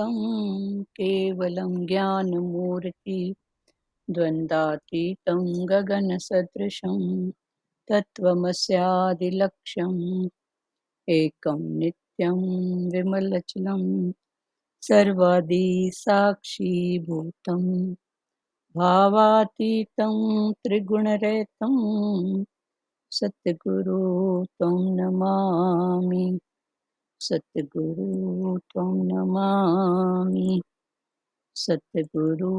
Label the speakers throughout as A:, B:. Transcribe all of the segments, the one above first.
A: तं केवलं ज्ञानमूर्ति द्वन्द्वातीतं गगनसदृशं तत्त्वमस्यादिलक्ष्यम् एकं नित्यं विमलचलं सर्वादिसाक्षिभूतं भावातीतं त्रिगुणरहितं सद्गुरु त्वं नमामि। सद्गुरु त्वं नमामि। सद्गुरु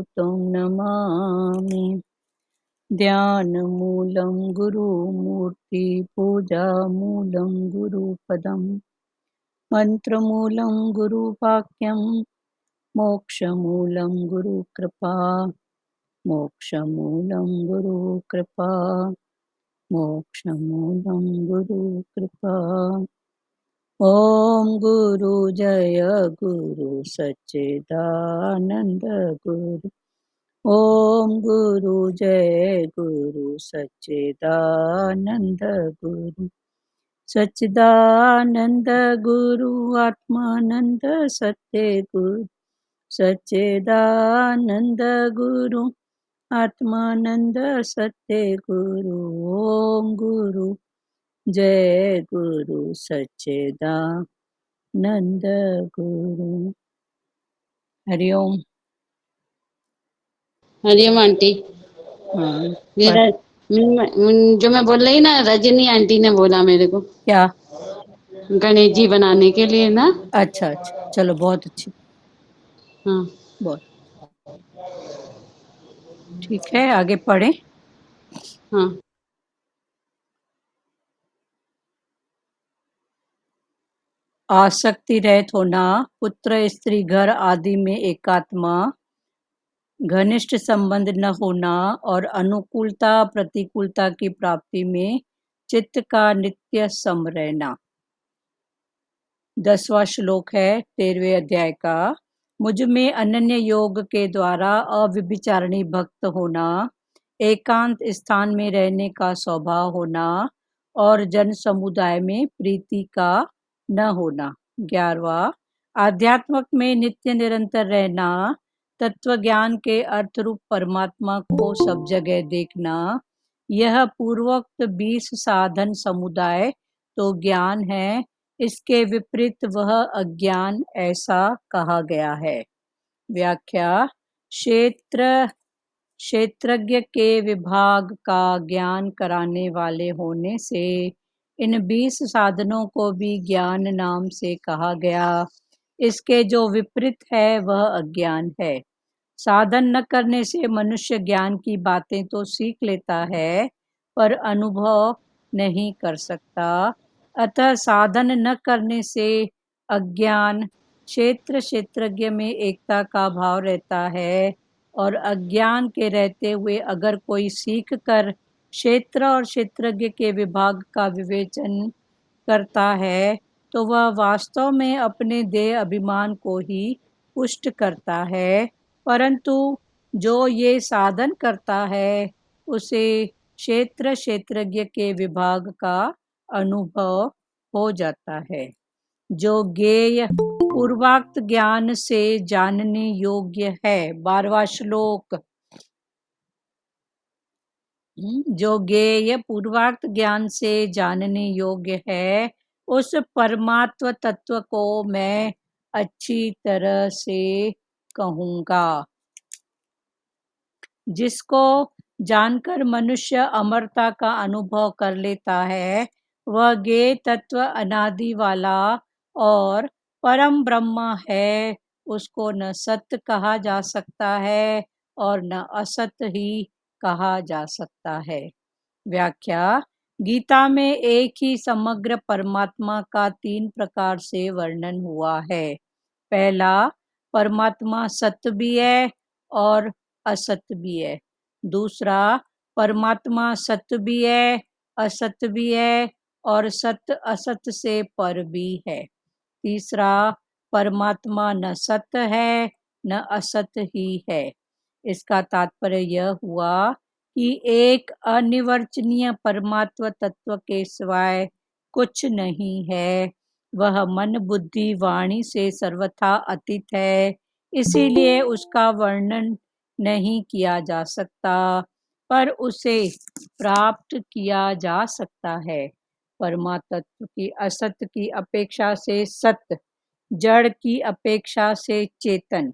A: त्वं नमामि। ध्यानमूलं गुरुमूर्ति पूजामूलं गुरुपदं मन्त्रमूलं गुरुवाक्यं मोक्षमूलं गुरुकृपा। मोक्षमूलं गुरुकृपा। मोक्षमूलं गुरुकृपा। ॐ गुरु जय गुरु सच्चिदानंद गुरु। ॐ गुरु जय गुरु सच्चिदानंद गुरु। सच्चिदानंद गुरु आत्मानंद सत्य गुरु। सच्चिदानंद गुरु आत्मानंद सत्य गुरु। ओम गुरु जय गुरु सच्चिदानंद गुरु। हरिओम।
B: हरिओम आंटी।
A: हाँ
B: मेरा जो मैं बोल रही ना, रजनी आंटी ने बोला मेरे को
A: क्या?
B: गणेश जी बनाने के लिए ना।
A: अच्छा अच्छा, चलो बहुत अच्छी।
B: हाँ
A: बहुत ठीक है, आगे पढ़ें।
B: हाँ।
A: आसक्ति रहित होना, पुत्र स्त्री घर आदि में एकात्मा, घनिष्ठ संबंध न होना और अनुकूलता प्रतिकूलता की प्राप्ति में चित्त का नित्य सम रहना। 10वां श्लोक है 13वें अध्याय का। मुझ में अनन्य योग के द्वारा अव्यभिचारिणी भक्त होना, एकांत स्थान में रहने का स्वभाव होना और जन समुदाय में प्रीति का न होना। 11वां आध्यात्मक में नित्य निरंतर रहना, तत्व ज्ञान के अर्थ रूप परमात्मा को सब जगह देखना। यह पूर्वोक्त 20 साधन समुदाय तो ज्ञान है, इसके विपरीत वह अज्ञान ऐसा कहा गया है। व्याख्या। क्षेत्रज्ञ के विभाग का ज्ञान कराने वाले होने से इन 20 साधनों को भी ज्ञान नाम से कहा गया। इसके जो विपरीत है वह अज्ञान है। साधन न करने से मनुष्य ज्ञान की बातें तो सीख लेता है पर अनुभव नहीं कर सकता। अतः साधन न करने से अज्ञान, क्षेत्रज्ञ में एकता का भाव रहता है और अज्ञान के रहते हुए अगर कोई सीख कर क्षेत्र और क्षेत्रज्ञ के विभाग का विवेचन करता है तो वह वास्तव में अपने देह अभिमान को ही पुष्ट करता है, परंतु जो ये साधन करता है उसे क्षेत्रज्ञ के विभाग का अनुभव हो जाता है। जो ज्ञेय पूर्वोक्त ज्ञान से जानने योग्य है। 12वां श्लोक। जो ज्ञेय पूर्वोक्त ज्ञान से जानने योग्य है, उस परमात्म तत्व को मैं अच्छी तरह से कहूँगा। जिसको जानकर मनुष्य अमरता का अनुभव कर लेता है, वह ज्ञेय तत्व अनादि वाला और परम ब्रह्म है। उसको न सत्य कहा जा सकता है और न असत्य ही कहा जा सकता है। व्याख्या। गीता में एक ही समग्र परमात्मा का 3 प्रकार से वर्णन हुआ है। पहला, परमात्मा सत्य भी है और असत्य भी है। दूसरा, परमात्मा सत्य भी है, असत्य भी है और सत्य असत्य से पर भी है। तीसरा, परमात्मा न सत्य है न असत्य ही है। इसका तात्पर्य यह हुआ कि एक अनिर्वचनीय परमात्म तत्व के सिवाय कुछ नहीं है वह मन बुद्धि वाणी से सर्वथा अतीत है, इसीलिए उसका वर्णन नहीं किया जा सकता, पर उसे प्राप्त किया जा सकता है। परमातत्व की असत की अपेक्षा से सत, जड़ की अपेक्षा से चेतन,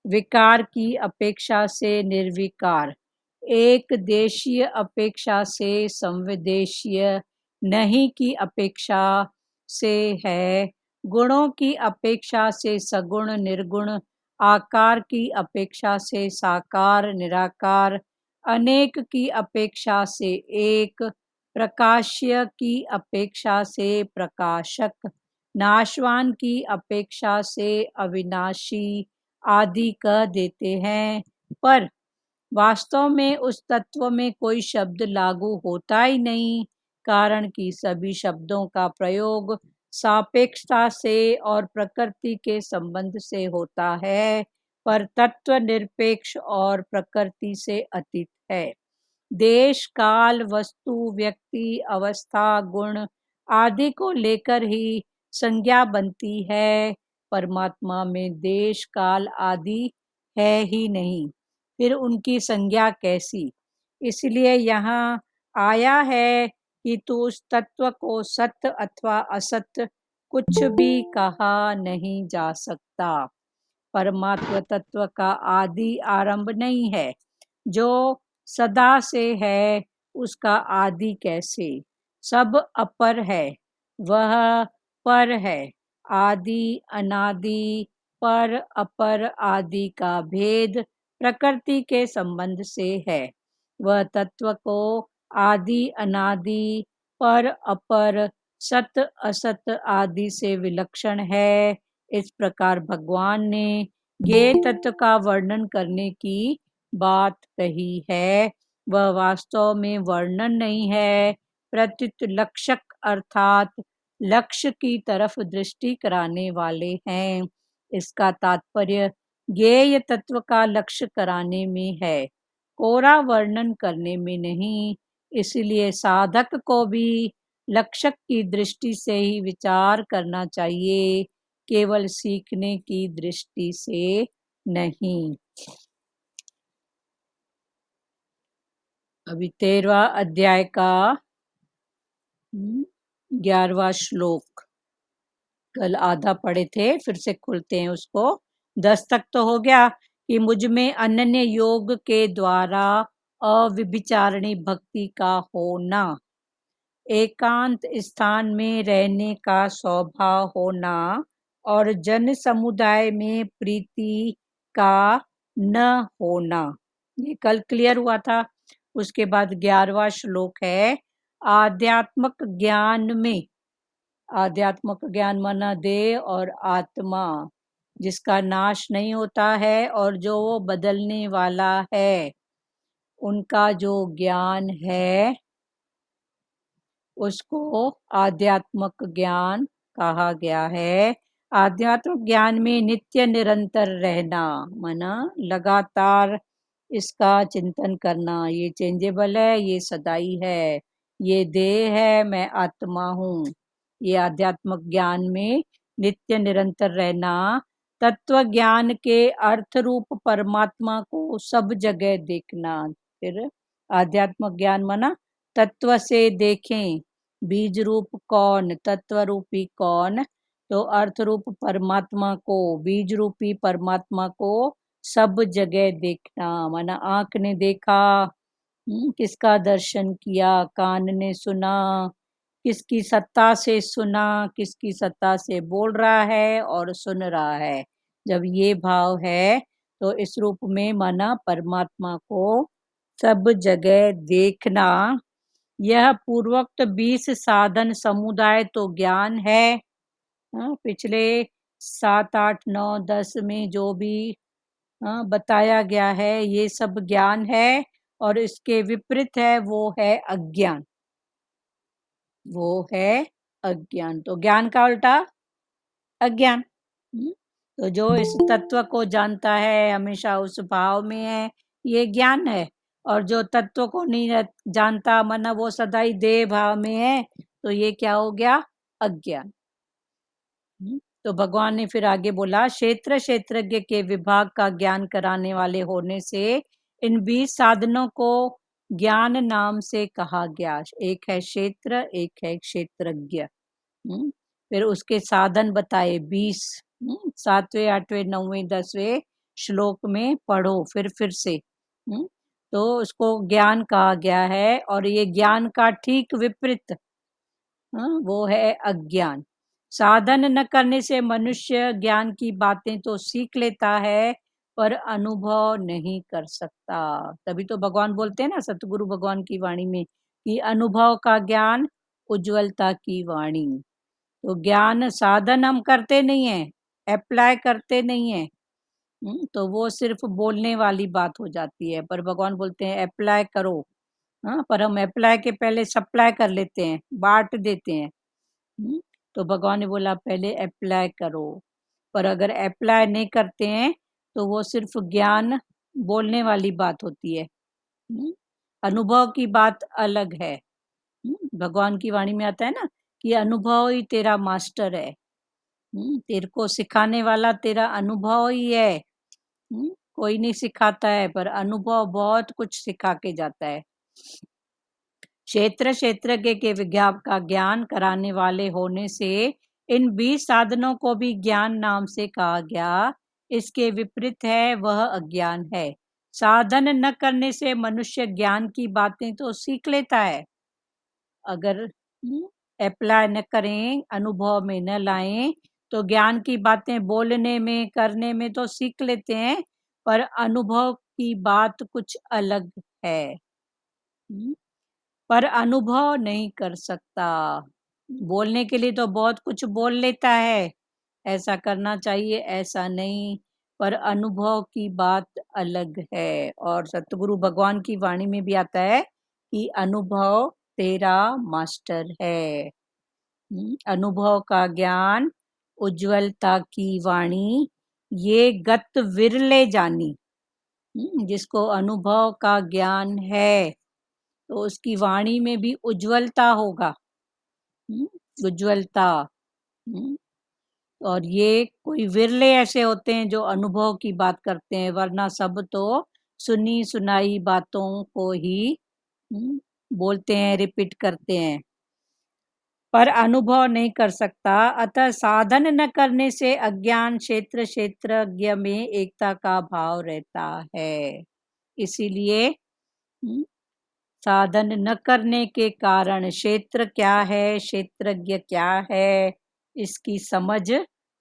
A: विकार की अपेक्षा से निर्विकार, एक देशीय अपेक्षा से संविदेशीय, नहीं की अपेक्षा से है, गुणों की अपेक्षा से सगुण निर्गुण, आकार की अपेक्षा से साकार निराकार, अनेक की अपेक्षा से एक, प्रकाश्य की अपेक्षा से प्रकाशक, नाशवान की अपेक्षा से अविनाशी आदि कह देते हैं, पर वास्तव में उस तत्व में कोई शब्द लागू होता ही नहीं, कारण कि सभी शब्दों का प्रयोग सापेक्षता से और प्रकृति के संबंध से होता है, पर तत्व निरपेक्ष और प्रकृति से अतीत है। देश काल वस्तु व्यक्ति अवस्था गुण आदि को लेकर ही संज्ञा बनती है। परमात्मा में देश काल आदि है ही नहीं, फिर उनकी संज्ञा कैसी? इसलिए यहाँ आया है कि तू उस तत्व को सत्य अथवा असत्य कुछ भी कहा नहीं जा सकता। परमात्म तत्व का आदि आरंभ नहीं है, जो सदा से है उसका आदि कैसे? सब अपर है, वह पर है। आदि अनादि पर अपर आदि का भेद प्रकृति के संबंध से है। वह तत्व को आदि अनादि पर अपर सत असत आदि से विलक्षण है। इस प्रकार भगवान ने ज्ञेय तत्व का वर्णन करने की बात कही है, वह वास्तव में वर्णन नहीं है, प्रत्युत लक्षक अर्थात लक्ष्य की तरफ दृष्टि कराने वाले हैं। इसका तात्पर्य ज्ञेय तत्व का लक्ष्य कराने में है, कोरा वर्णन करने में नहीं। इसलिए साधक को भी लक्षक की दृष्टि से ही विचार करना चाहिए, केवल सीखने की दृष्टि से नहीं। अभी 13वां अध्याय का 11वां श्लोक कल आधा पढ़े थे, फिर से खुलते हैं उसको। 10 तक तो हो गया कि मुझ में अनन्य योग के द्वारा अविभिचारिणी भक्ति का होना, एकांत स्थान में रहने का स्वभाव होना और जन समुदाय में प्रीति का न होना, ये कल क्लियर हुआ था। उसके बाद 11वां श्लोक है आध्यात्मक ज्ञान में, आध्यात्मक ज्ञान माना देह और आत्मा, जिसका नाश नहीं होता है और जो वो बदलने वाला है, उनका जो ज्ञान है उसको आध्यात्मक ज्ञान कहा गया है। आध्यात्मिक ज्ञान में नित्य निरंतर रहना माना लगातार इसका चिंतन करना, ये चेंजेबल है, ये सदाई है, ये देह है, मैं आत्मा हूँ। ये आध्यात्मिक ज्ञान में नित्य निरंतर रहना। तत्व ज्ञान के अर्थ रूप परमात्मा को सब जगह देखना। फिर आध्यात्मिक ज्ञान माना तत्व से देखें, बीज रूप कौन, तत्व रूपी कौन, तो अर्थ रूप परमात्मा को, बीज रूपी परमात्मा को सब जगह देखना। माना आंख ने देखा, किसका दर्शन किया, कान ने सुना, किसकी सत्ता से सुना, किसकी सत्ता से बोल रहा है और सुन रहा है। जब ये भाव है तो इस रूप में माना परमात्मा को सब जगह देखना। यह पूर्वोक्त 20 साधन समुदाय तो ज्ञान है। पिछले 7, 8, 9, 10 में जो भी बताया गया है ये सब ज्ञान है, और इसके विपरीत है वो है अज्ञान, वो है अज्ञान। तो ज्ञान का उल्टा अज्ञान। तो जो इस तत्व को जानता है हमेशा उस भाव में है, ये ज्ञान है। और जो तत्व को नहीं जानता माना वो सदा ही देह भाव में है, तो ये क्या हो गया? अज्ञान। तो भगवान ने फिर आगे बोला, क्षेत्र क्षेत्रज्ञ के विभाग का ज्ञान कराने वाले होने से इन 20 साधनों को ज्ञान नाम से कहा गया। एक है क्षेत्र, एक है क्षेत्रज्ञ। फिर उसके साधन बताए 20। 7वें 8वें 9वें 10वें श्लोक में पढ़ो फिर से। तो उसको ज्ञान कहा गया है, और ये ज्ञान का ठीक विपरीत वो है अज्ञान। साधन न करने से मनुष्य ज्ञान की बातें तो सीख लेता है, पर अनुभव नहीं कर सकता। तभी तो भगवान बोलते हैं ना सतगुरु भगवान की वाणी में कि अनुभव का ज्ञान, उज्ज्वलता की वाणी। तो ज्ञान साधन हम करते नहीं है, अप्लाई करते नहीं है, तो वो सिर्फ बोलने वाली बात हो जाती है। पर भगवान बोलते हैं अप्लाई करो। पर हम अप्लाई के पहले सप्लाई कर लेते हैं, बांट देते हैं। तो भगवान ने बोला पहले अप्लाई करो। पर अगर अप्लाई नहीं करते हैं तो वो सिर्फ ज्ञान बोलने वाली बात होती है। अनुभव की बात अलग है। भगवान की वाणी में आता है ना कि अनुभव ही तेरा मास्टर है। तेरे को सिखाने वाला तेरा अनुभव ही है। कोई नहीं सिखाता है, पर अनुभव बहुत कुछ सिखा के जाता है। क्षेत्र क्षेत्रज्ञ के विज्ञान का ज्ञान कराने वाले होने से इन 20 साधनों को भी ज्ञान नाम से कहा गया। इसके विपरीत है वह अज्ञान है। साधन न करने से मनुष्य ज्ञान की बातें तो सीख लेता है। अगर अप्लाई न करें, अनुभव में न लाएं, तो ज्ञान की बातें बोलने में करने में तो सीख लेते हैं, पर अनुभव की बात कुछ अलग है। पर अनुभव नहीं कर सकता। बोलने के लिए तो बहुत कुछ बोल लेता है, ऐसा करना चाहिए, ऐसा नहीं, पर अनुभव की बात अलग है। और सतगुरु भगवान की वाणी में भी आता है कि अनुभव तेरा मास्टर है। अनुभव का ज्ञान, उज्ज्वलता की वाणी, ये गत विरले जानी। जिसको अनुभव का ज्ञान है तो उसकी वाणी में भी उज्ज्वलता होगा। उज्ज्वलता। और ये कोई विरले ऐसे होते हैं जो अनुभव की बात करते हैं, वरना सब तो सुनी सुनाई बातों को ही बोलते हैं, रिपीट करते हैं, पर अनुभव नहीं कर सकता। अतः साधन न करने से अज्ञान क्षेत्र क्षेत्रज्ञ में एकता का भाव रहता है। इसीलिए साधन न करने के कारण क्षेत्र क्या है, क्षेत्रज्ञ क्या है, इसकी समझ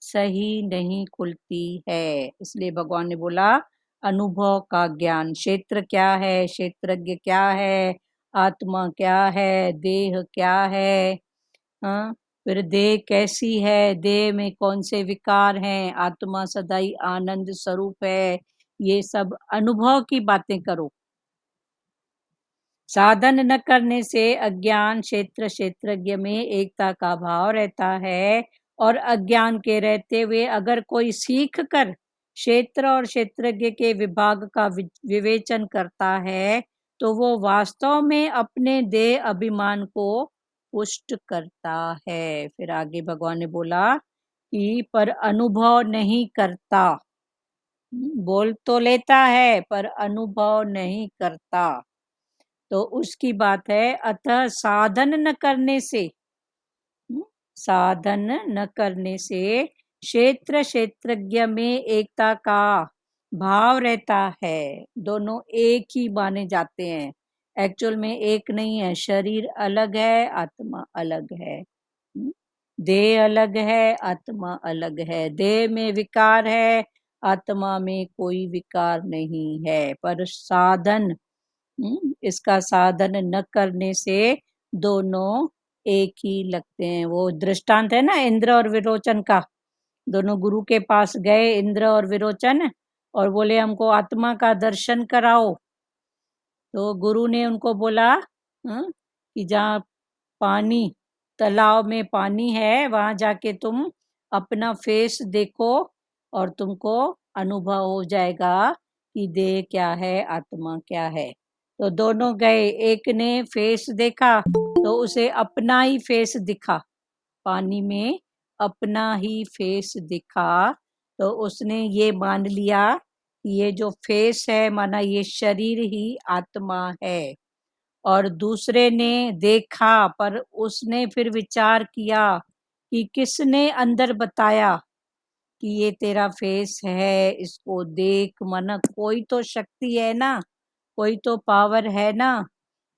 A: सही नहीं खुलती है। इसलिए भगवान ने बोला अनुभव का ज्ञान, क्षेत्र क्या है, क्षेत्रज्ञ क्या है, आत्मा क्या है, देह क्या है, फिर देह कैसी है, देह में कौन से विकार हैं, आत्मा सदाई आनंद स्वरूप है, ये सब अनुभव की बातें करो। साधन न करने से अज्ञान क्षेत्र क्षेत्रज्ञ में एकता का भाव रहता है, और अज्ञान के रहते हुए अगर कोई सीख कर क्षेत्र और क्षेत्रज्ञ के विभाग का विवेचन करता है तो वो वास्तव में अपने देह अभिमान को पुष्ट करता है। फिर आगे भगवान ने बोला कि पर अनुभव नहीं करता। बोल तो लेता है पर अनुभव नहीं करता, तो उसकी बात है। अतः साधन न करने से, साधन न करने से क्षेत्र क्षेत्रज्ञ में एकता का भाव रहता है। दोनों एक ही माने जाते हैं, एक्चुअल में एक नहीं है। शरीर अलग है, आत्मा अलग है। देह अलग है, आत्मा अलग है। देह में विकार है, आत्मा में कोई विकार नहीं है। पर साधन, इसका साधन न करने से दोनों एक ही लगते हैं। वो दृष्टांत है ना इंद्र और विरोचन का। दोनों गुरु के पास गए इंद्र और विरोचन, और बोले हमको आत्मा का दर्शन कराओ। तो गुरु ने उनको बोला कि जहाँ पानी, तालाब में पानी है, वहां जाके तुम अपना फेस देखो और तुमको अनुभव हो जाएगा कि देह क्या है, आत्मा क्या है। तो दोनों गए, एक ने फेस देखा तो उसे अपना ही फेस दिखा पानी में, अपना ही फेस दिखा, तो उसने ये मान लिया कि ये जो फेस है माना ये शरीर ही आत्मा है। और दूसरे ने देखा पर उसने फिर विचार किया कि किसने अंदर बताया कि ये तेरा फेस है, इसको देख, माना कोई तो शक्ति है ना, कोई तो पावर है ना।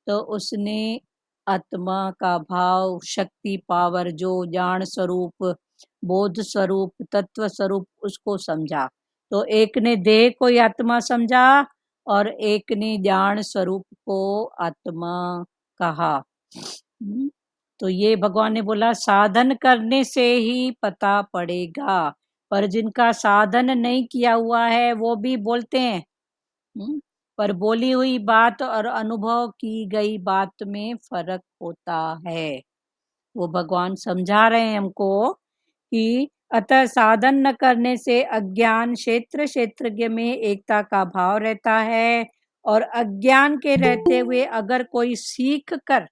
A: तो उसने आत्मा का भाव, शक्ति, पावर, जो ज्ञान स्वरूप, बोध स्वरूप, तत्व स्वरूप, उसको समझा। तो एक ने देह को ही आत्मा समझा और एक ने ज्ञान स्वरूप को आत्मा कहा। तो ये भगवान ने बोला साधन करने से ही पता पड़ेगा, पर जिनका साधन नहीं किया हुआ है वो भी बोलते हैं। पर बोली हुई बात और अनुभव की गई बात में फर्क होता है। वो भगवान समझा रहे हैं हमको कि अतः साधन न करने से अज्ञान क्षेत्र क्षेत्रज्ञ में एकता का भाव रहता है, और अज्ञान के रहते हुए अगर कोई सीख कर,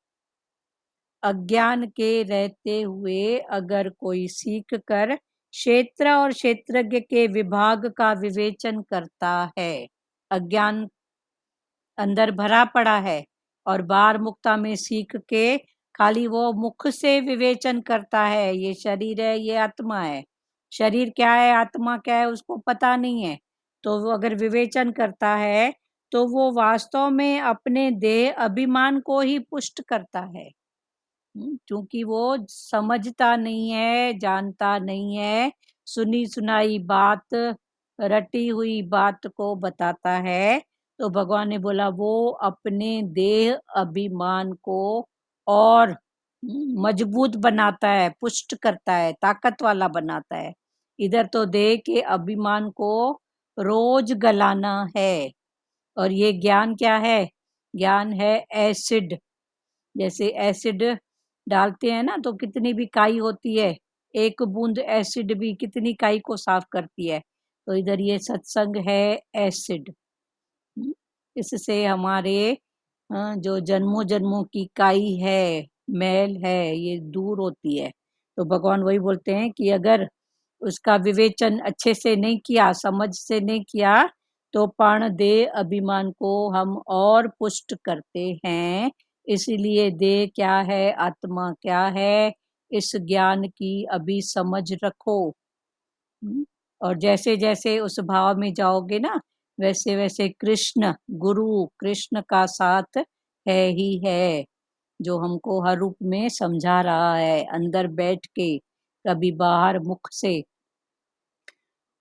A: अज्ञान के रहते हुए अगर कोई सीख कर क्षेत्र और क्षेत्रज्ञ के विभाग का विवेचन करता है, अज्ञान अंदर भरा पड़ा है और बाहर मुक्ता में सीख के खाली वो मुख से विवेचन करता है, ये शरीर है, ये आत्मा है, शरीर क्या है, आत्मा क्या है, उसको पता नहीं है। तो वो अगर विवेचन करता है तो वो वास्तव में अपने देह अभिमान को ही पुष्ट करता है। क्योंकि वो समझता नहीं है, जानता नहीं है, सुनी सुनाई बात, रटी हुई बात को बताता है। तो भगवान ने बोला वो अपने देह अभिमान को और मजबूत बनाता है, पुष्ट करता है, ताकत वाला बनाता है। इधर तो देह के अभिमान को रोज गलाना है। और ये ज्ञान क्या है? ज्ञान है एसिड। जैसे एसिड डालते हैं ना तो कितनी भी काई होती है, एक बूंद एसिड भी कितनी काई को साफ करती है। तो इधर ये सत्संग है एसिड। इससे हमारे जो जन्मों जन्मों की काई है, मैल है, ये दूर होती है। तो भगवान वही बोलते हैं कि अगर उसका विवेचन अच्छे से नहीं किया, समझ से नहीं किया, तो प्राण देह अभिमान को हम और पुष्ट करते हैं। इसीलिए देह क्या है, आत्मा क्या है, इस ज्ञान की अभी समझ रखो। और जैसे जैसे उस भाव में जाओगे ना, वैसे वैसे कृष्ण, गुरु कृष्ण का साथ है ही है, जो हमको हर रूप में समझा रहा है, अंदर बैठ के, कभी बाहर मुख से।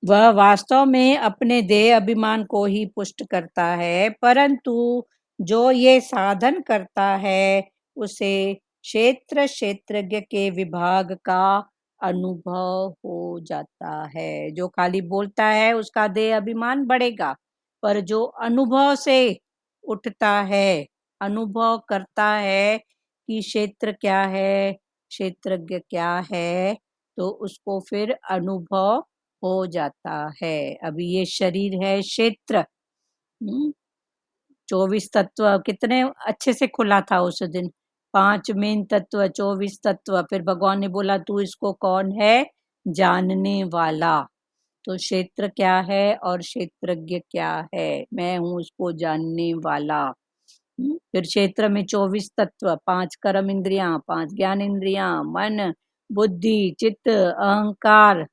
A: वह वास्तव में अपने देह अभिमान को ही पुष्ट करता है, परंतु जो ये साधन करता है उसे क्षेत्र क्षेत्रज्ञ के विभाग का अनुभव हो जाता है। जो खाली बोलता है उसका देह अभिमान बढ़ेगा, पर जो अनुभव से उठता है, अनुभव करता है कि क्षेत्र क्या है, क्षेत्रज्ञ क्या है, तो उसको फिर अनुभव हो जाता है। अभी ये शरीर है क्षेत्र, 24 तत्व कितने अच्छे से खुला था उस दिन। 5 मेन तत्व, 24 तत्व। फिर भगवान ने बोला तू इसको कौन है? जानने वाला। तो क्षेत्र क्या है और क्षेत्रज्ञ क्या है? मैं हूँ उसको जानने वाला। फिर क्षेत्र में 24 तत्व, 5 कर्म इंद्रियां, 5 ज्ञान इंद्रियां, मन, बुद्धि, चित्त, अहंकार।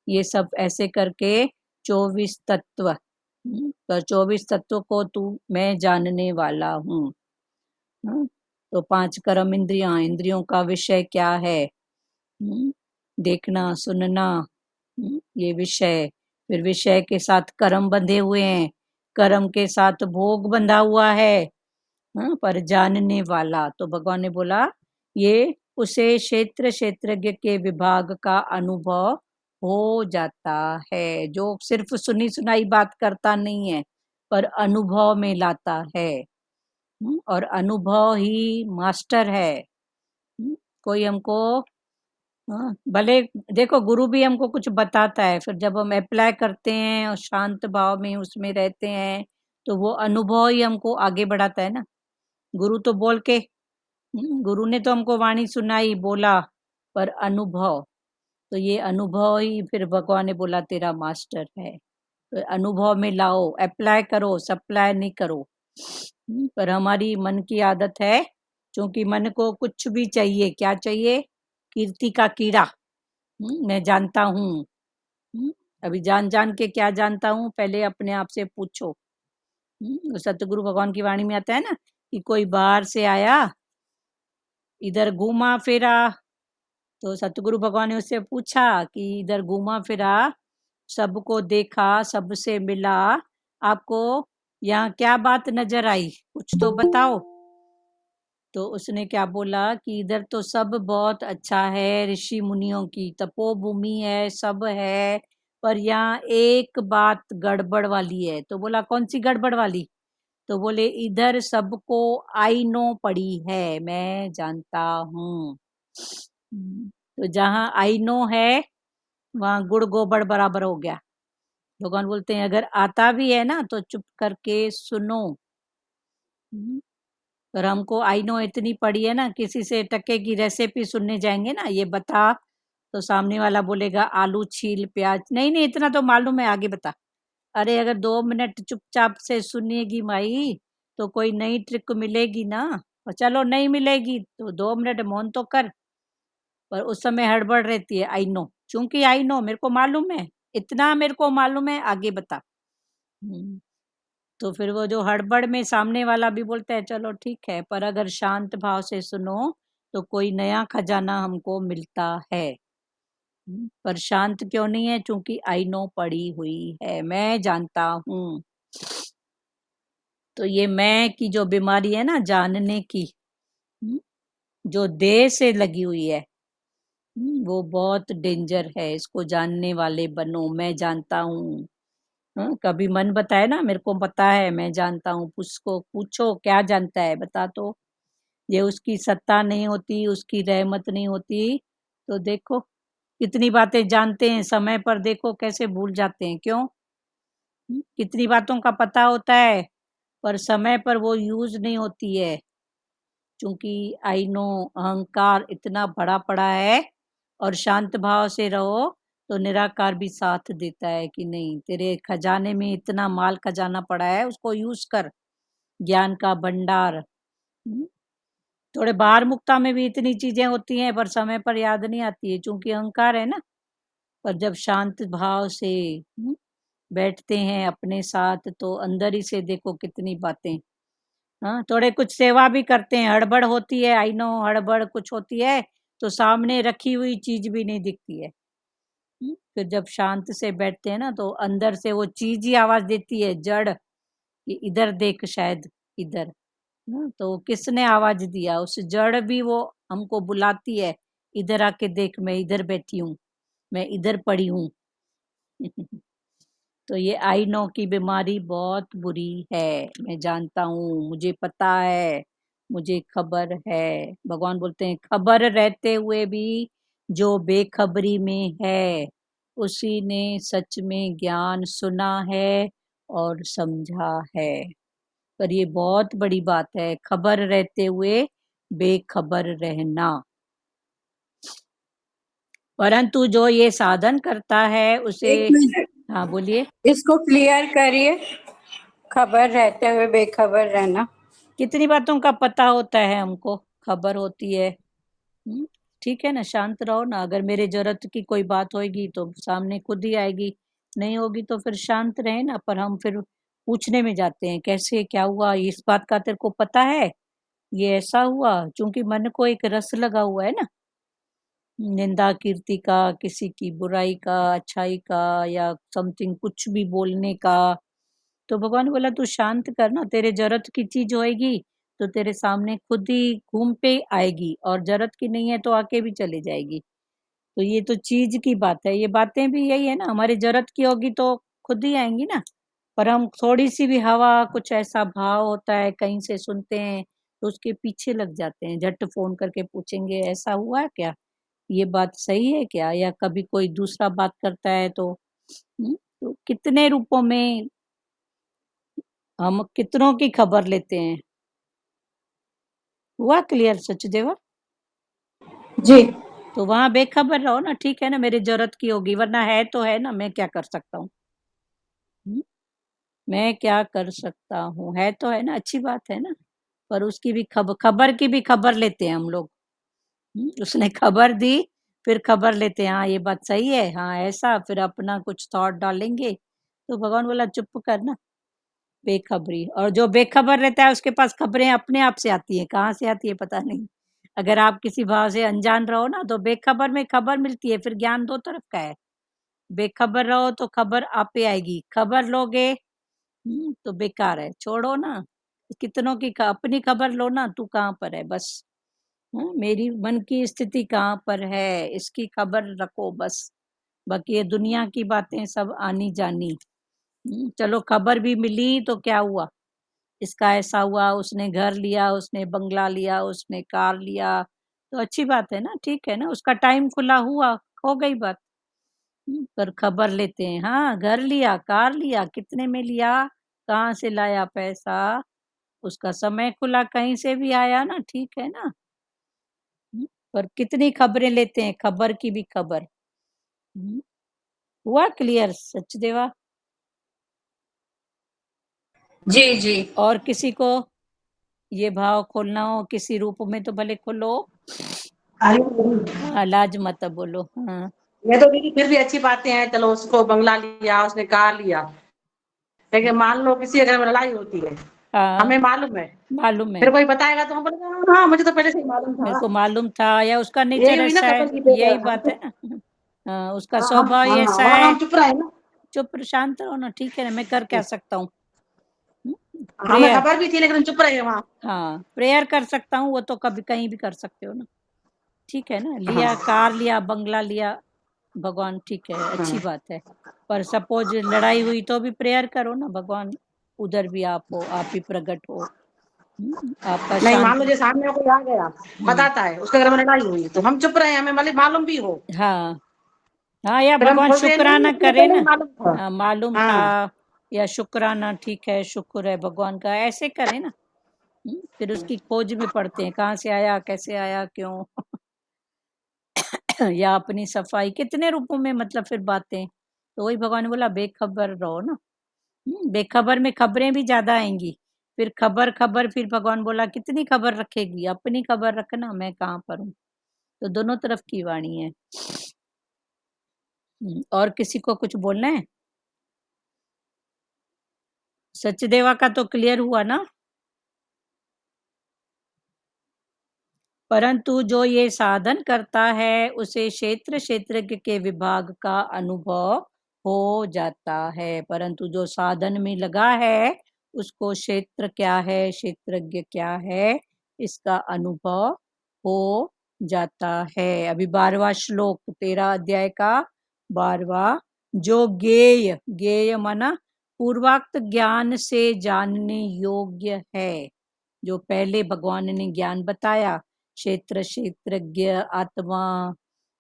A: ये सब ऐसे करके 24 तत्व। तो 24 तत्व को तू मैं जानने वाला हूँ। तो 5 कर्म इंद्रियां, इंद्रियों का विषय क्या है? देखना, सुनना, ये विषय। फिर विषय के साथ कर्म बंधे हुए हैं, कर्म के साथ भोग बंधा हुआ है। पर जानने वाला, तो भगवान ने बोला ये उसे क्षेत्र क्षेत्रज्ञ के विभाग का अनुभव हो जाता है, जो सिर्फ सुनी सुनाई बात करता नहीं है पर अनुभव में लाता है। और अनुभव ही मास्टर है। कोई हमको भले देखो गुरु भी हमको कुछ बताता है, फिर जब हम अप्लाई करते हैं और शांत भाव में उसमें रहते हैं तो वो अनुभव ही हमको आगे बढ़ाता है ना। गुरु तो बोल के गुरु ने तो हमको वाणी सुनाई, बोला, पर अनुभव तो ये अनुभव ही फिर भगवान ने बोला तेरा मास्टर है। तो अनुभव में लाओ, अप्लाई करो, सप्लाई नहीं करो। पर हमारी मन की आदत है, क्योंकि मन को कुछ भी चाहिए, क्या चाहिए? कीर्ति का कीड़ा। मैं जानता हूँ। अभी जान के क्या जानता हूँ, पहले अपने आप से पूछो। सतगुरु भगवान की वाणी में आता है ना कि कोई बाहर से आया, इधर घूमा फिरा, तो सतगुरु भगवान ने उससे पूछा कि इधर घूमा फिरा, सबको देखा, सबसे मिला, आपको यहाँ क्या बात नजर आई, कुछ तो बताओ। तो उसने क्या बोला कि इधर तो सब बहुत अच्छा है, ऋषि मुनियों की तपोभूमि है, सब है, पर यहाँ एक बात गड़बड़ वाली है। तो बोला कौन सी गड़बड़ वाली? तो बोले इधर सबको आईनो पड़ी है, मैं जानता हूँ। तो जहाँ आईनो है वहाँ गुड़ गोबर बराबर हो गया। भगवान बोलते हैं अगर आता भी है ना तो चुप करके सुनो। पर हमको आई नो इतनी पड़ी है ना, किसी से टके की रेसिपी सुनने जाएंगे ना, ये बता, तो सामने वाला बोलेगा आलू छील प्याज, नहीं नहीं इतना तो मालूम है, आगे बता। अरे अगर 2 मिनट चुपचाप से सुनिएगी माई तो कोई नई ट्रिक मिलेगी ना। और चलो नहीं मिलेगी तो 2 मिनट मौन तो कर, पर उस समय हड़बड़ रहती है, आई नो, चूंकि आई नो मेरे को मालूम है, इतना मेरे को मालूम है, आगे बता। तो फिर वो जो हड़बड़ में सामने वाला भी बोलता है चलो ठीक है, पर अगर शांत भाव से सुनो तो कोई नया खजाना हमको मिलता है। पर शांत क्यों नहीं है? क्योंकि आई नो पड़ी हुई है, मैं जानता हूँ। तो ये मैं की जो बीमारी है ना, जानने की, जो देह से लगी हुई है, वो बहुत डेंजर है। इसको जानने वाले बनो, मैं जानता हूँ। कभी मन बताए ना मेरे को पता है, मैं जानता हूँ, उसको पूछो क्या जानता है बता। तो ये उसकी सत्ता नहीं होती, उसकी रहमत नहीं होती, तो देखो कितनी बातें जानते हैं, समय पर देखो कैसे भूल जाते हैं। क्यों? कितनी बातों का पता होता है पर समय पर वो यूज नहीं होती है, क्योंकि आई नो अहंकार इतना बड़ा पड़ा है। और शांत भाव से रहो तो निराकार भी साथ देता है कि नहीं, तेरे खजाने में इतना माल खजाना पड़ा है, उसको यूज कर, ज्ञान का भंडार। थोड़े बाहर मुक्ता में भी इतनी चीजें होती हैं पर समय पर याद नहीं आती है, क्योंकि अहंकार है ना। पर जब शांत भाव से बैठते हैं अपने साथ तो अंदर ही से देखो कितनी बातें। हाँ, थोड़े कुछ सेवा भी करते हैं, हड़बड़ होती है, आई नो हड़बड़ कुछ होती है, तो सामने रखी हुई चीज भी नहीं दिखती है। फिर जब शांत से बैठते हैं ना तो अंदर से वो चीज ही आवाज देती है, जड़, कि इधर देख, शायद इधर। तो किसने आवाज दिया? उस जड़ भी वो हमको बुलाती है, इधर आके देख, मैं इधर बैठी हूँ, मैं इधर पड़ी हूँ। तो ये आई नो की बीमारी बहुत बुरी है, मैं जानता हूँ, मुझे पता है, मुझे खबर है। भगवान बोलते हैं खबर रहते हुए भी जो बेखबरी में है उसी ने सच में ज्ञान सुना है और समझा है। पर ये बहुत बड़ी बात है, खबर रहते हुए बेखबर रहना। परंतु जो ये साधन करता है उसे,
C: एक मिनट,
A: हाँ बोलिए।
C: इसको क्लियर करिए। खबर रहते हुए बेखबर रहना।
A: कितनी बातों का पता होता है हमको, खबर होती है। ठीक है ना, शांत रहो ना। अगर मेरे जरूरत की कोई बात होगी तो सामने खुद ही आएगी, नहीं होगी तो फिर शांत रहे ना। पर हम फिर पूछने में जाते हैं कैसे, क्या हुआ, इस बात का तेरे को पता है, ये ऐसा हुआ, क्योंकि मन को एक रस लगा हुआ है ना, निंदा कीर्ति का, किसी की बुराई का, अच्छाई का, या समथिंग कुछ भी बोलने का। तो भगवान बोला तू शांत कर ना, तेरे जरूरत की चीज होएगी तो तेरे सामने खुद ही घूम पे आएगी, और जरूरत की नहीं है तो आके भी चले जाएगी। तो ये तो चीज की बात है, ये बातें भी यही है ना, हमारी जरूरत की होगी तो खुद ही आएंगी ना। पर हम थोड़ी सी भी हवा, कुछ ऐसा भाव होता है कहीं से सुनते हैं तो उसके पीछे लग जाते हैं, झट फोन करके पूछेंगे ऐसा हुआ है क्या, ये बात सही है क्या, या कभी कोई दूसरा बात करता है तो तो कितने रूपों में हम कितनों की खबर लेते हैं। हुआ क्लियर सचदेवा?
C: जी।
A: तो वहां बेखबर रहो ना, ठीक है ना, मेरी जरूरत की होगी, वरना है तो है ना, मैं क्या कर सकता हूँ। मैं क्या कर सकता हूँ, है तो है ना, अच्छी बात है ना। पर उसकी भी खबर की भी खबर लेते हैं हम लोग। उसने खबर दी, फिर खबर लेते हैं, हाँ ये बात सही है, हाँ ऐसा, फिर अपना कुछ थॉट डालेंगे। तो भगवान बोला चुप करना, बेखबरी। और जो बेखबर रहता है उसके पास खबरें अपने आप से आती है, कहाँ से आती है पता नहीं। अगर आप किसी भाव से अनजान रहो ना, तो बेखबर में खबर मिलती है, फिर ज्ञान दो तरफ का है। बेखबर रहो तो खबर आप पे आएगी, खबर लोगे तो बेकार है, छोड़ो ना। कितनों की अपनी खबर लो ना, तू कहाँ पर है बस। मेरी मन की स्थिति कहाँ पर है, इसकी खबर रखो बस। बाकी ये दुनिया की बातें सब आनी जानी। चलो खबर भी मिली तो क्या हुआ, इसका ऐसा हुआ, उसने घर लिया, उसने बंगला लिया, उसने कार लिया, तो अच्छी बात है ना, ठीक है ना, उसका टाइम खुला हुआ, हो गई बात। पर खबर लेते हैं, हाँ घर लिया, कार लिया, कितने में लिया, कहाँ से लाया पैसा, उसका समय खुला, कहीं से भी आया ना, ठीक है ना। पर कितनी खबरें लेते हैं, खबर की भी खबर। हुआ क्लियर सचदेवा?
C: जी जी।
A: और किसी को ये भाव खोलना हो किसी रूप में तो भले खोलो। हाँ लाज मत बोलो। हाँ
D: ये तो दीदी फिर भी अच्छी बातें हैं, चलो उसको बंगला लिया, उसने कार लिया, लेकिन मान लो किसी घर में लड़ाई होती है,
A: हाँ
D: हमें मालूम है,
A: मालूम है,
D: फिर कोई बताएगा तो हम बोलेंगे हाँ मुझे तो पहले से ही मालूम
A: मेरे
D: था।
A: को मालूम था, या उसका
D: यही
A: नेचर
D: हुई ना
A: ऐसा है,
D: खबर की
A: यही
D: हम
A: बात है
D: चुप,
A: ना। हाँ उसका
D: हाँ
A: स्वभाव ही
D: हाँ
A: ऐसा
D: वहां
A: है।
D: हम चुप रहे ना।
A: चुप शांत रहो ना, ठीक है ना, मैं कर क्या सकता हूँ।
D: हमें
A: प्रेयर,
D: खबर भी थी लेकिन हम चुप रहे वहां।
A: हाँ प्रेयर कर सकता हूँ, वो तो कभी कहीं भी कर सकते हो ना, ठीक है ना।
D: हाँ
A: लिया कार लिया, बंगला लिया, भगवान ठीक है, अच्छी बात है। पर सपोज लड़ाई हुई तो भी प्रेयर करो ना, भगवान उधर भी आप हो, आप ही प्रकट हो। आपका
D: नहीं, मान लो
A: शांति।
D: जो सामने कोई आ गया
A: हम्म,
D: बताता है उसके घर में लड़ाई हुई तो हम चुप रहे, हमें मालूम भी हो,
A: हाँ हाँ, या
D: फिर हम
A: भगवान
D: खोलते नहीं
A: शुक्राना
D: ना, तुम्हें
A: करे
D: पहले ही
A: ना।
D: मालूम था।
A: हाँ, मालूम था,
D: हाँ
A: या शुक्राना, ठीक है, शुक्र है भगवान का, ऐसे करे ना। फिर उसकी खोज में पड़ते हैं, कहाँ से आया, कैसे आया, क्यों। या अपनी सफाई, कितने रूपों में मतलब फिर बातें। तो वही भगवान ने बोला बेखबर रहो ना। बेखबर में खबरें भी ज्यादा आएंगी, फिर खबर खबर, फिर भगवान बोला कितनी खबर रखेगी, अपनी खबर रखना, मैं कहाँ पर हूँ। तो दोनों तरफ की वाणी है। और किसी को कुछ बोलना है? सचदेवा का तो क्लियर हुआ ना। परंतु जो ये साधन करता है उसे क्षेत्र क्षेत्रज्ञ के विभाग का अनुभव हो जाता है। परंतु जो साधन में लगा है उसको क्षेत्र क्या है, क्षेत्रज्ञ क्या है, इसका अनुभव हो जाता है। अभी 12वां श्लोक 13 अध्याय का 12वां, जो ज्ञेय, ज्ञेय माना पूर्वोक्त ज्ञान से जानने योग्य है। जो पहले भगवान ने ज्ञान बताया, क्षेत्र क्षेत्रज्ञ आत्मा,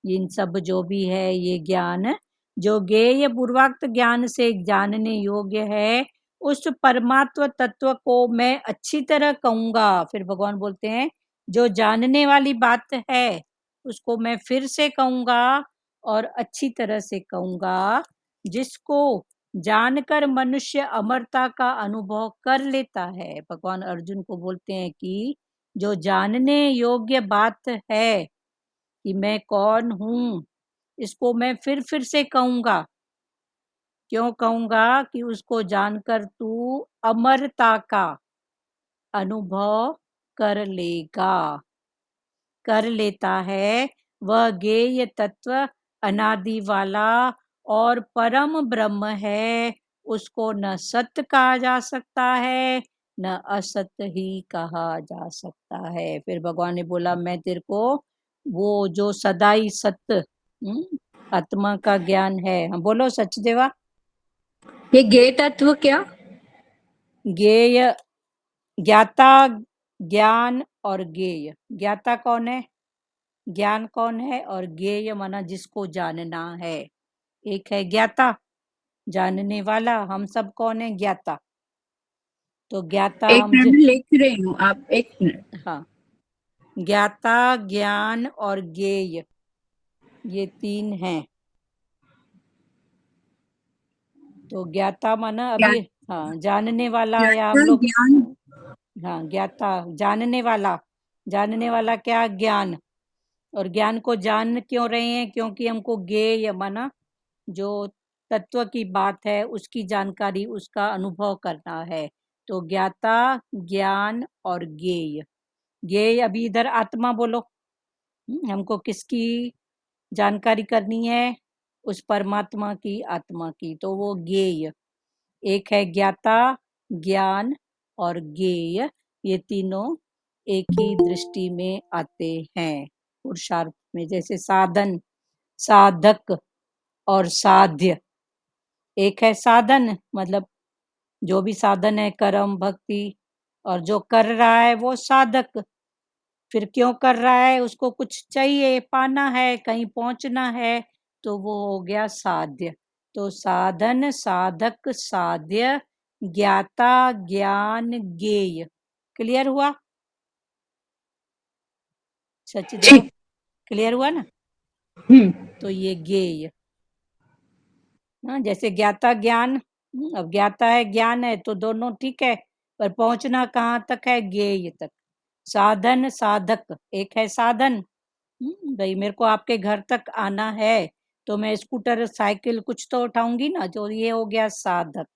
A: इन सब जो भी है ये ज्ञान, जो ज्ञेय पूर्वोक्त ज्ञान से जानने योग्य है, उस परमात्म तत्व को मैं अच्छी तरह कहूंगा। फिर भगवान बोलते हैं जो जानने वाली बात है उसको मैं फिर से कहूंगा और अच्छी तरह से कहूंगा, जिसको जानकर मनुष्य अमरता का अनुभव कर लेता है। भगवान अर्जुन को बोलते हैं कि जो जानने योग्य बात है कि मैं कौन हूँ, इसको मैं फिर से कहूंगा। क्यों कहूंगा? कि उसको जानकर तू अमरता का अनुभव कर लेगा, कर लेता है। वह ज्ञेय तत्व अनादि वाला और परम ब्रह्म है, उसको न सत्य कहा जा सकता है न असत्य ही कहा जा सकता है। फिर भगवान ने बोला मैं तेरे को वो जो सदाई सत्य आत्मा का ज्ञान है, हम बोलो सचदेवा।
C: ये ज्ञेय तत्व क्या?
A: ज्ञेय, ज्ञाता, ज्ञान और ज्ञेय। ज्ञाता कौन है, ज्ञान कौन है, और ज्ञेय माना जिसको जानना है। एक है ज्ञाता, जानने वाला, हम सब कौन है, ज्ञाता। तो ज्ञाता
C: एक
A: हम
C: मिनट में लिख रही हूँ, आप एक मिनट।
A: हाँ, ज्ञाता, ज्ञान और ज्ञेय, ये 3 हैं। तो ज्ञाता माना अभी हाँ जानने वाला या हम लोग हाँ ज्ञाता जानने वाला क्या ज्ञान, और ज्ञान को जान क्यों रहे हैं, क्योंकि हमको ज्ञेय माना जो तत्व की बात है उसकी जानकारी, उसका अनुभव करना है। तो ज्ञाता, ज्ञान और ज्ञेय। ज्ञेय अभी इधर आत्मा बोलो। हमको किसकी जानकारी करनी है, उस परमात्मा की, आत्मा की, तो वो ज्ञेय। एक है ज्ञाता, ज्ञान और ज्ञेय, ये तीनों एक ही दृष्टि में आते हैं पुरुषार्थ में। जैसे साधन, साधक और साध्य। एक है साधन मतलब जो भी साधन है कर्म भक्ति, और जो कर रहा है वो साधक। फिर क्यों कर रहा है, उसको कुछ चाहिए, पाना है, कहीं पहुंचना है, तो वो हो गया साध्य। तो साधन, साधक, साध्य, ज्ञाता, ज्ञान, ज्ञेय। क्लियर हुआ सचदेव? क्लियर हुआ ना? तो ये ज्ञेय। हाँ, जैसे ज्ञाता ज्ञान, अब ज्ञाता है ज्ञान है तो दोनों ठीक है, पर पहुंचना कहाँ तक है, ज्ञेय तक। साधन, साधक, एक है साधन, भाई मेरे को आपके घर तक आना है तो मैं स्कूटर साइकिल कुछ तो उठाऊंगी ना, जो ये हो गया साधक,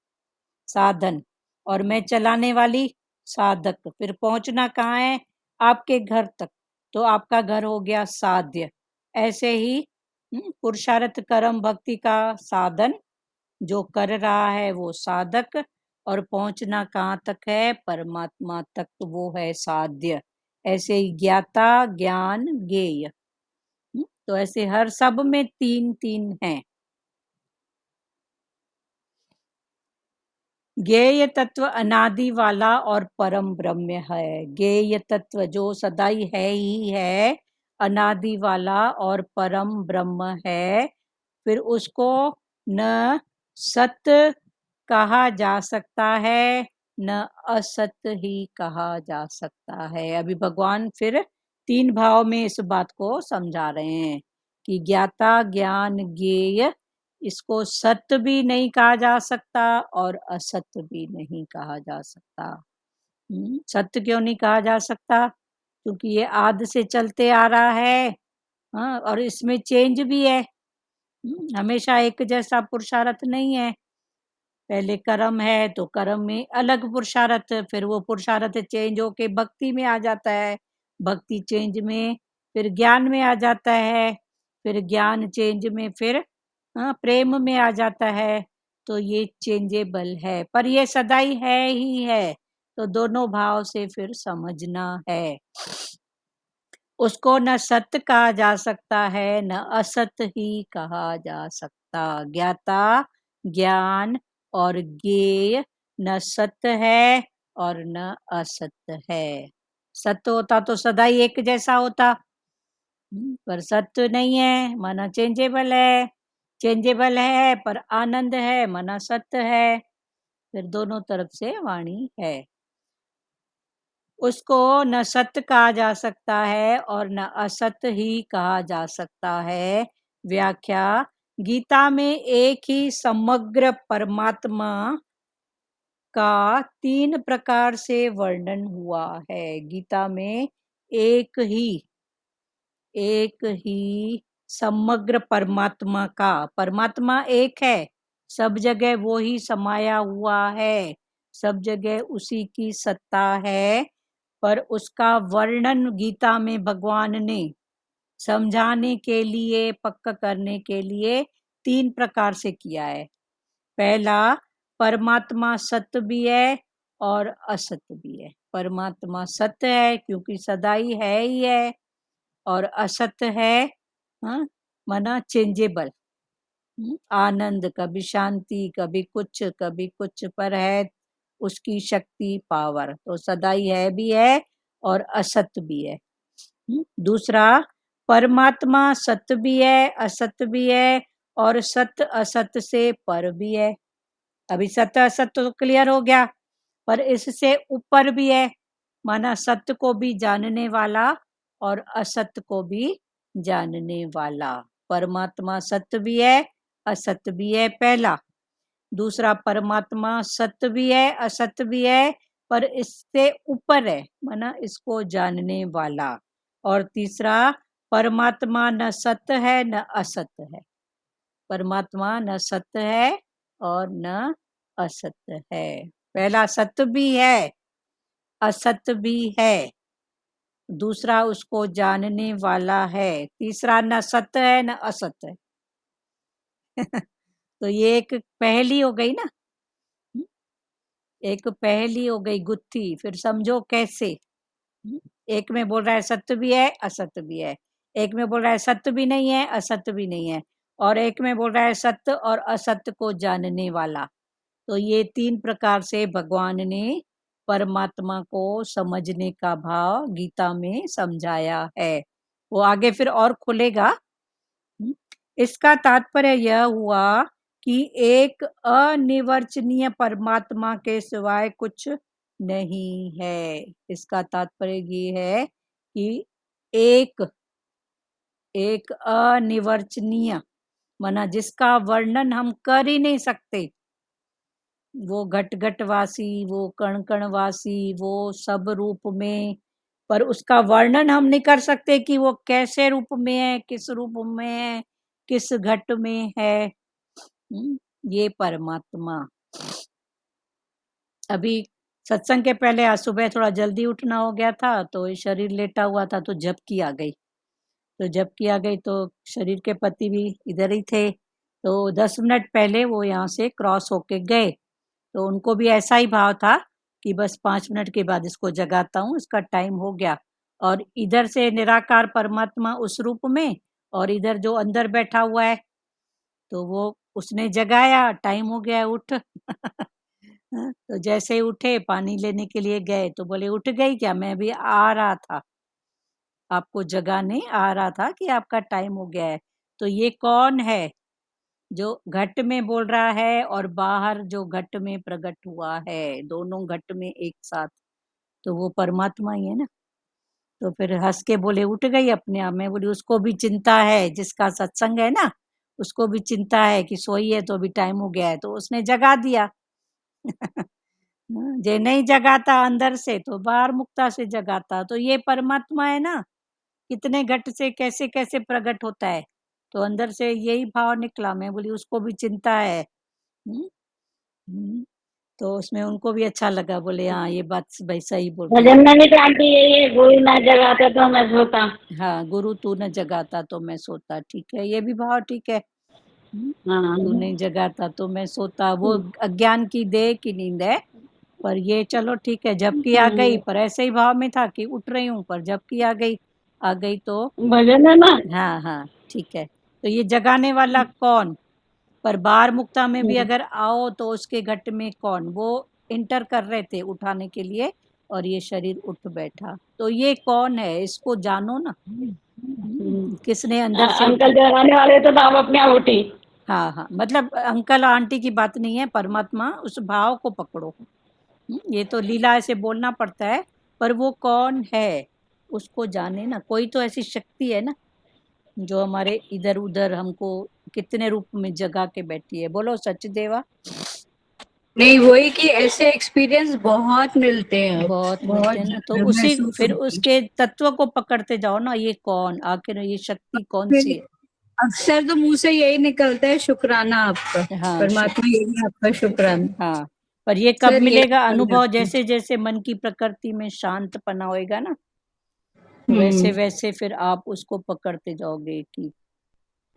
A: साधन। और मैं चलाने वाली साधक। फिर पहुंचना कहाँ है, आपके घर तक, तो आपका घर हो गया साध्य। ऐसे ही पुरुषार्थ कर्म भक्ति का साधन, जो कर रहा है वो साधक, और पहुंचना कहाँ तक है, परमात्मा तक, तो वो है साध्य। ऐसे ही ज्ञाता, ज्ञान, ज्ञेय। तो ऐसे हर सब में 3-3 हैं। ज्ञेय तत्व अनादि वाला और परम ब्रह्म है। ज्ञेय तत्व जो सदाई है ही है, अनादि वाला और परम ब्रह्म है। फिर उसको न सत्य कहा जा सकता है, न असत ही कहा जा सकता है। अभी भगवान फिर 3 भाव में इस बात को समझा रहे हैं कि ज्ञाता, ज्ञान, ज्ञेय, इसको सत्य भी नहीं कहा जा सकता और असत्य भी नहीं कहा जा सकता। सत्य क्यों नहीं कहा जा सकता, क्योंकि ये आदि से चलते आ रहा है। हाँ, और इसमें चेंज भी है। हमेशा एक जैसा पुरुषार्थ नहीं है। पहले कर्म है तो कर्म में अलग पुरुषार्थ, फिर वो पुरुषार्थ चेंज होके भक्ति में आ जाता है, भक्ति चेंज में फिर ज्ञान में आ जाता है, फिर ज्ञान चेंज में फिर प्रेम में आ जाता है। तो ये चेंजेबल है, पर ये सदाई है ही है। तो दोनों भाव से फिर समझना है। उसको न सत्य कहा जा सकता है, न असत ही कहा जा सकता। ज्ञाता, ज्ञान और ज्ञेय न सत्य है और न असत्य है। सत्य होता तो सदा ही एक जैसा होता, पर सत्य नहीं है, माना चेंजेबल है। चेंजेबल है पर आनंद है, माना सत्य है। फिर दोनों तरफ से वाणी है। उसको न सत्य कहा जा सकता है और न असत्य ही कहा जा सकता है। व्याख्या, गीता में एक ही समग्र परमात्मा का 3 प्रकार से वर्णन हुआ है। गीता में एक ही समग्र परमात्मा का, परमात्मा एक है, सब जगह वो ही समाया हुआ है, सब जगह उसी की सत्ता है, पर उसका वर्णन गीता में भगवान ने समझाने के लिए, पक्का करने के लिए 3 प्रकार से किया है। पहला, परमात्मा सत्य भी है और असत्य भी है। परमात्मा सत्य है क्योंकि सदाई है ही है, और असत्य है माना चेंजेबल, आनंद, कभी शांति, कभी कुछ पर है उसकी शक्ति, पावर। तो सदाई है भी है और असत्य भी है। दूसरा, परमात्मा सत्य भी है, असत्य भी है, और सत्य असत्य से पर भी है। अभी सत्य असत्य तो क्लियर हो गया, पर इससे ऊपर भी है, माना सत्य को भी जानने वाला और असत्य को भी जानने वाला। परमात्मा सत्य भी है, असत्य भी है, पहला। दूसरा, परमात्मा सत्य भी है, असत्य भी है, पर इससे ऊपर है, माना इसको जानने वाला। और तीसरा, परमात्मा न सत्य है न असत्य है। परमात्मा न सत्य है और न असत्य है। पहला, सत्य भी है, असत्य भी है। दूसरा, उसको जानने वाला है। तीसरा, न सत्य है न असत्य है। तो ये एक पहेली हो गई ना, एक पहेली हो गई गुत्थी। फिर समझो कैसे। एक में बोल रहा है सत्य भी है, असत्य भी है। एक में बोल रहा है सत्य भी नहीं है, असत्य भी नहीं है। और एक में बोल रहा है सत्य और असत्य को जानने वाला। तो ये 3 प्रकार से भगवान ने परमात्मा को समझने का भाव गीता में समझाया है। वो आगे फिर और खुलेगा। इसका तात्पर्य यह हुआ कि एक अनिर्वचनीय परमात्मा के सिवाय कुछ नहीं है। इसका तात्पर्य ये है कि एक अनिर्वचनीय, माना जिसका वर्णन हम कर ही नहीं सकते। वो घट घटवासी, वो कण कणवासी, वो सब रूप में, पर उसका वर्णन हम नहीं कर सकते कि वो कैसे रूप में है, किस रूप में है, किस घट में है। ये परमात्मा। अभी सत्संग के पहले आज सुबह थोड़ा जल्दी उठना हो गया था, तो शरीर लेटा हुआ था, तो झपकी आ गई। तो झपकी आ गई तो शरीर के पति भी इधर ही थे, तो 10 मिनट पहले वो यहाँ से क्रॉस होके गए। तो उनको भी ऐसा ही भाव था कि बस 5 मिनट के बाद इसको जगाता हूँ, इसका टाइम हो गया। और इधर से निराकार परमात्मा उस रूप में, और इधर जो अंदर बैठा हुआ है, तो वो उसने जगाया, टाइम हो गया, उठ। तो जैसे ही उठे, पानी लेने के लिए गए, तो बोले उठ गई क्या? मैं भी आ रहा था, आपको जगाने आ रहा था कि आपका टाइम हो गया है। तो ये कौन है जो घट में बोल रहा है और बाहर जो घट में प्रकट हुआ है, दोनों घट में एक साथ? तो वो परमात्मा ही है ना। तो फिर हंस के बोले उठ गई अपने आप। में बोली उसको भी चिंता है, जिसका सत्संग है ना, उसको भी चिंता है कि सोई है तो अभी टाइम हो गया है, तो उसने जगा दिया। जे नहीं जगाता अंदर से, तो बाहर मुक्ता से जगाता। तो ये परमात्मा है ना, कितने घट से कैसे कैसे प्रकट होता है। तो अंदर से यही भाव निकला। मैं बोली उसको भी चिंता है। तो उसमें उनको भी अच्छा लगा, बोले हाँ ये बात भाई सही बोल रही है।
B: भजन में भी तो आंटी यही है, गुरु ना जगाता तो मैं सोता।
A: हाँ, गुरु तू न जगाता तो मैं सोता। ठीक है, ये भी भाव ठीक है।
B: हाँ
A: तू नहीं जगाता तो मैं सोता, वो अज्ञान की देह की नींद है। पर ये चलो ठीक है, झपकी आ गई, पर ऐसे ही भाव में था कि उठ रही हूँ, पर झपकी आ गई तो
B: भजन है ना।
A: हाँ हाँ ठीक है। तो ये जगाने वाला कौन? पर बाहर मुक्ता में भी अगर आओ तो उसके घट में कौन? वो इंटर कर रहे थे उठाने के लिए, और ये शरीर उठ बैठा। तो ये कौन है, इसको जानो ना। किसने अंदर से
B: अंकल जगाने वाले तो आप अपने आप उठी।
A: हाँ हाँ, मतलब अंकल आंटी की बात नहीं है, परमात्मा उस भाव को पकड़ो। ये तो लीला ऐसे बोलना पड़ता है, पर वो कौन है उसको जाने ना। कोई तो ऐसी शक्ति है ना जो हमारे इधर उधर हमको कितने रूप में जगा के बैठी है। बोलो सच देवा।
C: नहीं, वही कि ऐसे एक्सपीरियंस बहुत मिलते हैं,
A: बहुत मिलते हैं ना। तो
C: ज्यादा
A: उसी
C: महसूस
A: फिर
C: होते हैं।
A: उसके तत्व को पकड़ते जाओ ना। ये कौन आखिर, ये शक्ति कौन सी
C: फिर
A: है?
C: अक्सर तो मुंह से यही निकलता है, शुक्राना आपका।
A: हाँ
C: परमात्मा, यही आपका शुक्राना।
A: हाँ, पर ये कब
C: सर, यही
A: मिलेगा
C: निकल
A: अनुभव?
C: जाता है।
A: जैसे जैसे मन की प्रकृति में शांत पना होएगा ना, वैसे वैसे फिर आप उसको पकड़ते जाओगे कि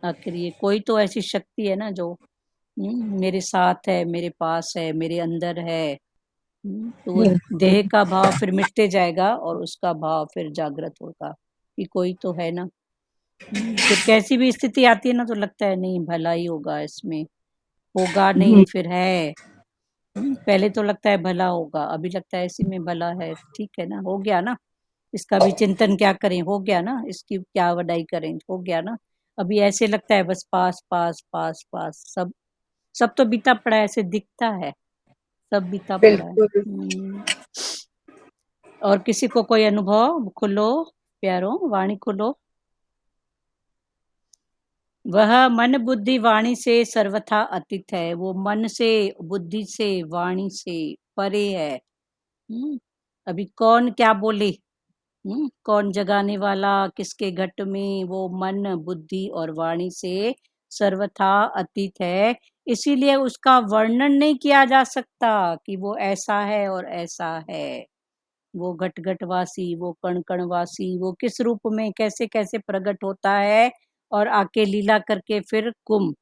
A: आखिर ये कोई तो ऐसी शक्ति है ना जो मेरे साथ है, मेरे पास है, मेरे अंदर है। तो वो देह का भाव फिर मिटते जाएगा और उसका भाव फिर जागृत होगा कि कोई तो है ना। फिर कैसी भी स्थिति आती है ना, तो लगता है नहीं भला ही होगा इसमें, होगा नहीं फिर है। पहले तो लगता है भला होगा, अभी लगता है इसी में भला है। ठीक है ना, हो गया ना। इसका भी चिंतन क्या करें, हो गया ना। इसकी क्या वडाई करें, हो गया ना। अभी ऐसे लगता है बस पास पास पास पास, सब तो बीता पड़ा है, ऐसे दिखता है सब बीता पड़ा है।
C: बिल्कुल।
A: और किसी को कोई अनुभव? खुलो प्यारो, वाणी खुलो। वह मन बुद्धि वाणी से सर्वथा अतीत है। वो मन से, बुद्धि से, वाणी से परे है। अभी कौन क्या बोले, कौन जगाने वाला किसके घट में, वो मन बुद्धि और वाणी से सर्वथा अतीत है। इसीलिए उसका वर्णन नहीं किया जा सकता कि वो ऐसा है और ऐसा है। वो घट घटवासी, वो कण कणवासी, वो किस रूप में कैसे कैसे प्रकट होता है और आके लीला करके फिर गुम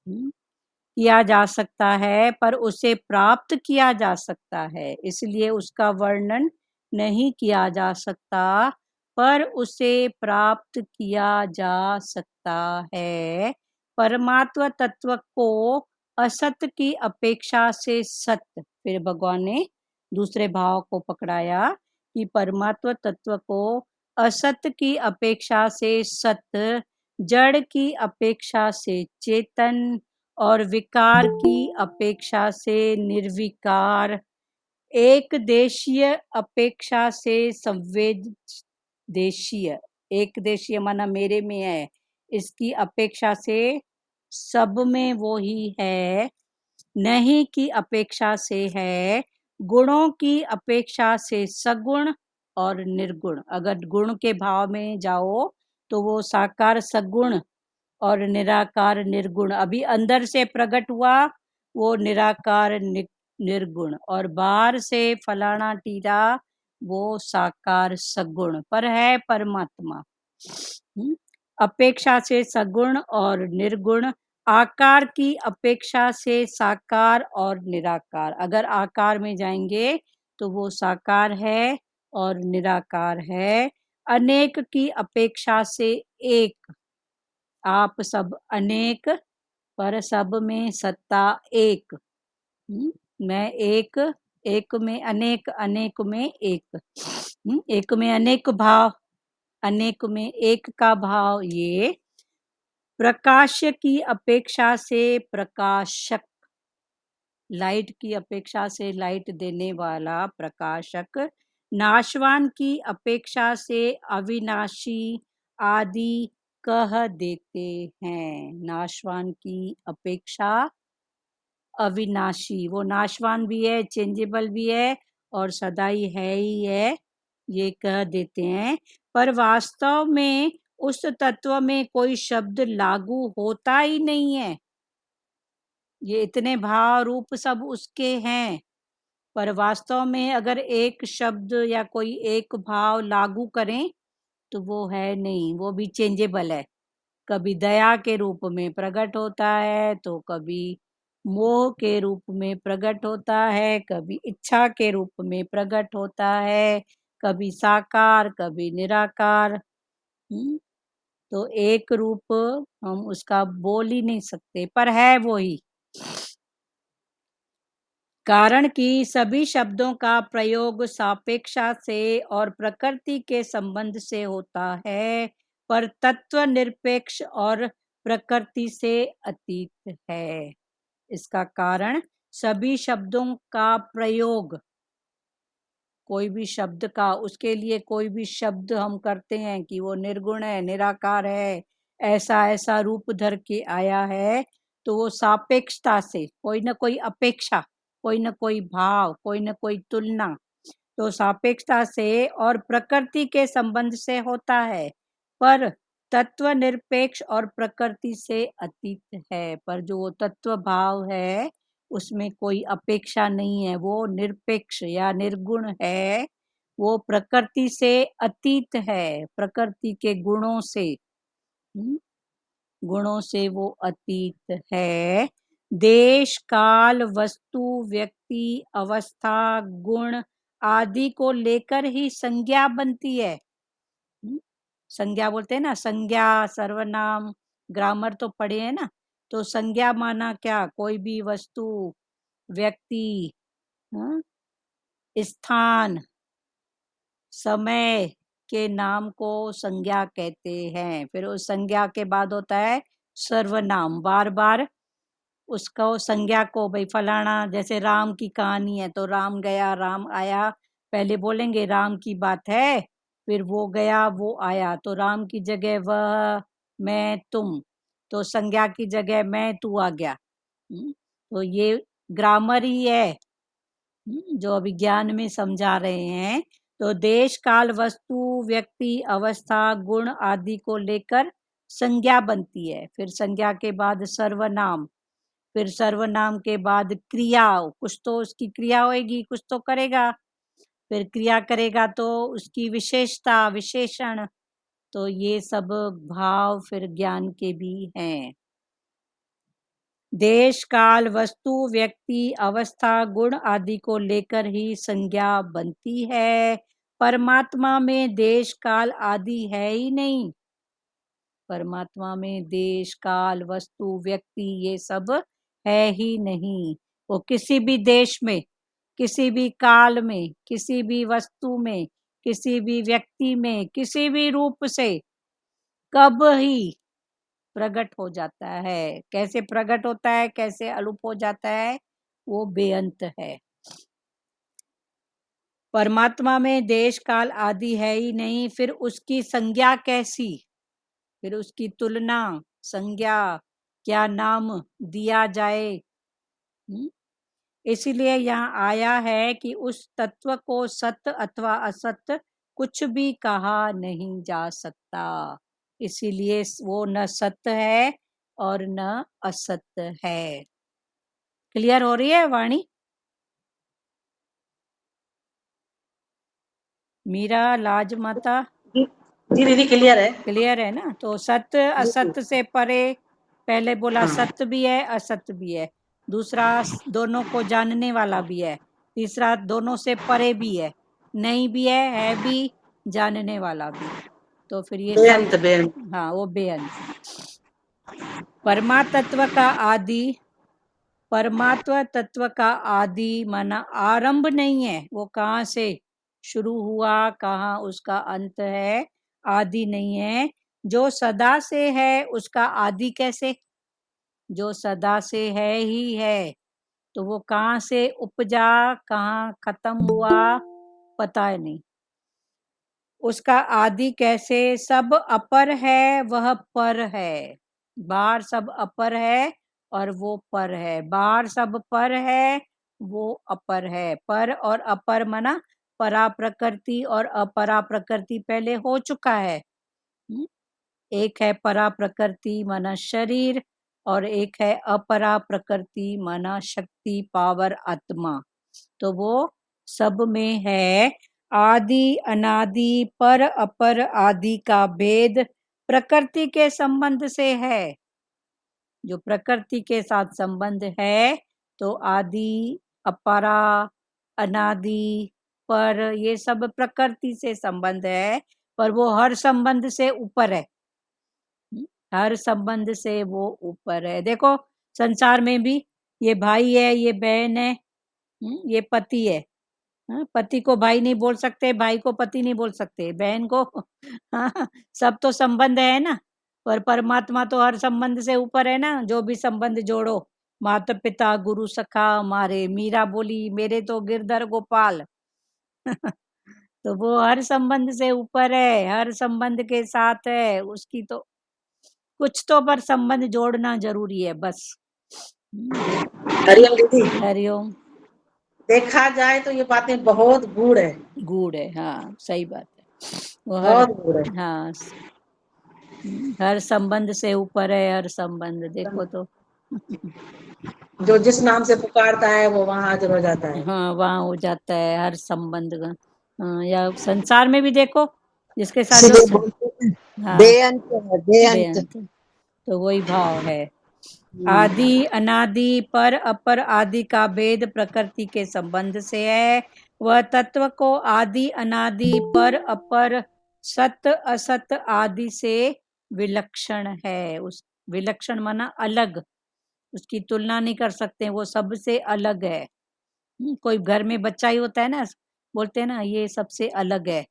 A: किया जा सकता है, पर उसे प्राप्त किया जा सकता है। इसलिए उसका वर्णन नहीं किया जा सकता, पर उसे प्राप्त किया जा सकता है। परमात्मा तत्व को असत की अपेक्षा से सत्य, फिर भगवान ने दूसरे भाव को पकड़ाया कि परमात्मा तत्व को असत की अपेक्षा से सत्य, जड़ की अपेक्षा से चेतन और विकार की अपेक्षा से निर्विकार, एक देशीय अपेक्षा से संवेद देशीय, एक देशीय माना मेरे में है, इसकी अपेक्षा से सब में वो ही है, नहीं की अपेक्षा से है, गुणों की अपेक्षा से सगुण और निर्गुण। अगर गुण के भाव में जाओ तो वो साकार सगुण और निराकार निर्गुण। अभी अंदर से प्रकट हुआ वो निराकार निर्गुण, और बाहर से फलाना टीरा वो साकार सगुण, पर है परमात्मा। अपेक्षा से सगुण और निर्गुण, आकार की अपेक्षा से साकार और निराकार। अगर आकार में जाएंगे तो वो साकार है और निराकार है। अनेक की अपेक्षा से एक, आप सब अनेक पर सब में सत्ता एक। मैं एक, एक में अनेक, अनेक में एक। एक में अनेक भाव, अनेक में एक का भाव। ये प्रकाश की अपेक्षा से प्रकाशक, लाइट की अपेक्षा से लाइट देने वाला प्रकाशक, नाशवान की अपेक्षा से अविनाशी आदि कह देते हैं। नाशवान की अपेक्षा अविनाशी, वो नाशवान भी है, चेंजेबल भी है और सदाई है ही है, ये कह देते हैं। पर वास्तव में उस तत्व में कोई शब्द लागू होता ही नहीं है। ये इतने भाव रूप सब उसके हैं, पर वास्तव में अगर एक शब्द या कोई एक भाव लागू करें तो वो है नहीं, वो भी चेंजेबल है। कभी दया के रूप में प्रकट होता है तो कभी मोह के रूप में प्रकट होता है, कभी इच्छा के रूप में प्रकट होता है, कभी साकार कभी निराकार। तो एक रूप हम उसका बोल ही नहीं सकते, पर है वो ही। कारण कि सभी शब्दों का प्रयोग सापेक्षा से और प्रकृति के संबंध से होता है, पर तत्व निरपेक्ष और प्रकृति से अतीत है। इसका कारण सभी शब्दों का प्रयोग, कोई भी शब्द का, उसके लिए कोई भी शब्द हम करते हैं कि वो निर्गुण है, निराकार है, ऐसा ऐसा रूप धर के आया है, तो वो सापेक्षता से, कोई ना कोई अपेक्षा, कोई ना कोई भाव, कोई ना कोई तुलना, तो सापेक्षता से और प्रकृति के संबंध से होता है, पर तत्व निरपेक्ष और प्रकृति से अतीत है। पर जो वो तत्व भाव है उसमें कोई अपेक्षा नहीं है, वो निरपेक्ष या निर्गुण है, वो प्रकृति से अतीत है, प्रकृति के गुणों से, गुणों से वो अतीत है। देश काल वस्तु व्यक्ति अवस्था गुण आदि को लेकर ही संज्ञा बनती है। संज्ञा बोलते हैं ना, संज्ञा सर्वनाम, ग्रामर तो पढ़े हैं ना। तो संज्ञा माना क्या, कोई भी वस्तु, व्यक्ति, स्थान, समय के नाम को संज्ञा कहते हैं। फिर उस संज्ञा के बाद होता है सर्वनाम, बार बार उसको संज्ञा को, भाई फलाना, जैसे राम की कहानी है तो राम गया राम आया, पहले बोलेंगे राम की बात है, फिर वो गया वो आया, तो राम की जगह वह, मैं, तुम, तो संज्ञा की जगह मैं तू आ गया। तो ये ग्रामर ही है जो अभिज्ञान में समझा रहे हैं। तो देश काल वस्तु व्यक्ति अवस्था गुण आदि को लेकर संज्ञा बनती है। फिर संज्ञा के बाद सर्वनाम, फिर सर्वनाम के बाद क्रिया, कुछ तो उसकी क्रिया होएगी, कुछ तो करेगा, फिर क्रिया करेगा तो उसकी विशेषता विशेषण। तो ये सब भाव फिर ज्ञान के भी हैं। देश काल वस्तु व्यक्ति अवस्था गुण आदि को लेकर ही संज्ञा बनती है। परमात्मा में देश काल आदि है ही नहीं। परमात्मा में देश काल वस्तु व्यक्ति ये सब है ही नहीं। वो किसी भी देश में, किसी भी काल में, किसी भी वस्तु में, किसी भी व्यक्ति में, किसी भी रूप से कब ही प्रकट हो जाता है। कैसे प्रकट होता है, कैसे अलूप हो जाता है, वो बेअंत है। परमात्मा में देश काल आदि है ही नहीं, फिर उसकी संज्ञा कैसी, फिर उसकी तुलना, संज्ञा, क्या नाम दिया जाए। इसीलिए यहाँ आया है कि उस तत्व को सत्य अथवा असत्य कुछ भी कहा नहीं जा सकता। इसीलिए वो न सत्य है और न असत्य है। क्लियर हो रही है वाणी? मीरा, लाज माता,
D: जी दीदी क्लियर है।
A: क्लियर है ना? तो सत्य असत्य से परे, पहले बोला
D: हाँ।
A: सत्य भी है असत्य भी है, दूसरा दोनों को जानने वाला भी है, तीसरा दोनों से परे भी है, नहीं भी है भी, जानने वाला भी। तो फिर ये सब,
D: बेअंत बेअंत।
A: हाँ वो बेअंत। परमात्व का आदि, परमात्व तत्व का आदि माना आरंभ नहीं है। वो कहाँ से शुरू हुआ, कहाँ उसका अंत है, आदि नहीं है। जो सदा से है उसका आदि कैसे? जो सदा से है ही है, तो वो कहाँ से उपजा, कहाँ खत्म हुआ, पता है नहीं। उसका आदि कैसे? सब अपर है वह पर है। बाहर सब अपर है और वो पर है। बाहर सब पर है, वो अपर है। पर और अपर मना परा प्रकृति और अपरा प्रकृति पहले हो चुका है। एक है परा प्रकृति माना शरीर और एक है अपरा प्रकृति माना शक्ति, पावर, आत्मा। तो वो सब में है। आदि अनादि पर अपर आदि का भेद प्रकृति के संबंध से है। जो प्रकृति के साथ संबंध है तो आदि, अपरा, अनादि, पर ये सब प्रकृति से संबंध है, पर वो हर संबंध से ऊपर है। हर संबंध से वो ऊपर है। देखो संसार में भी ये भाई है, ये बहन है, ये पति है। पति को भाई नहीं बोल सकते, भाई को पति नहीं बोल सकते, बहन को हाँ, सब तो संबंध है ना। पर परमात्मा तो हर संबंध से ऊपर है ना। जो भी संबंध जोड़ो, माता पिता गुरु सखा हमारे, मीरा बोली मेरे तो गिरधर गोपाल तो वो हर संबंध से ऊपर है, हर संबंध के साथ है उसकी। तो कुछ तो पर संबंध जोड़ना जरूरी है बस।
D: हरिओम दीदी।
A: हरिओम।
D: देखा जाए तो ये बातें बहुत गूढ़ है।
A: गूढ़ है, हाँ सही बात है। वो हर,
D: बहुत गूढ़ है।
A: हाँ हर संबंध से ऊपर है, हर संबंध। देखो तो
D: जो जिस नाम से पुकारता है वो वहां हाजिर हो जाता है।
A: हाँ वहाँ हो जाता है हर संबंध का। या संसार में भी देखो जिसके साथ जो,
E: इसलिए बोलते हैं
A: हाँ
E: बेअंत है बेअंत।
A: बेअंत, तो वही भाव है। आदि अनादि पर अपर आदि का भेद प्रकृति के संबंध से है। वह तत्व को आदि अनादि पर अपर सत असत आदि से विलक्षण है। उस विलक्षण माना अलग, उसकी तुलना नहीं कर सकते, वो सबसे अलग है। कोई घर में बच्चा ही होता है ना, बोलते हैं ना ये सबसे अलग है,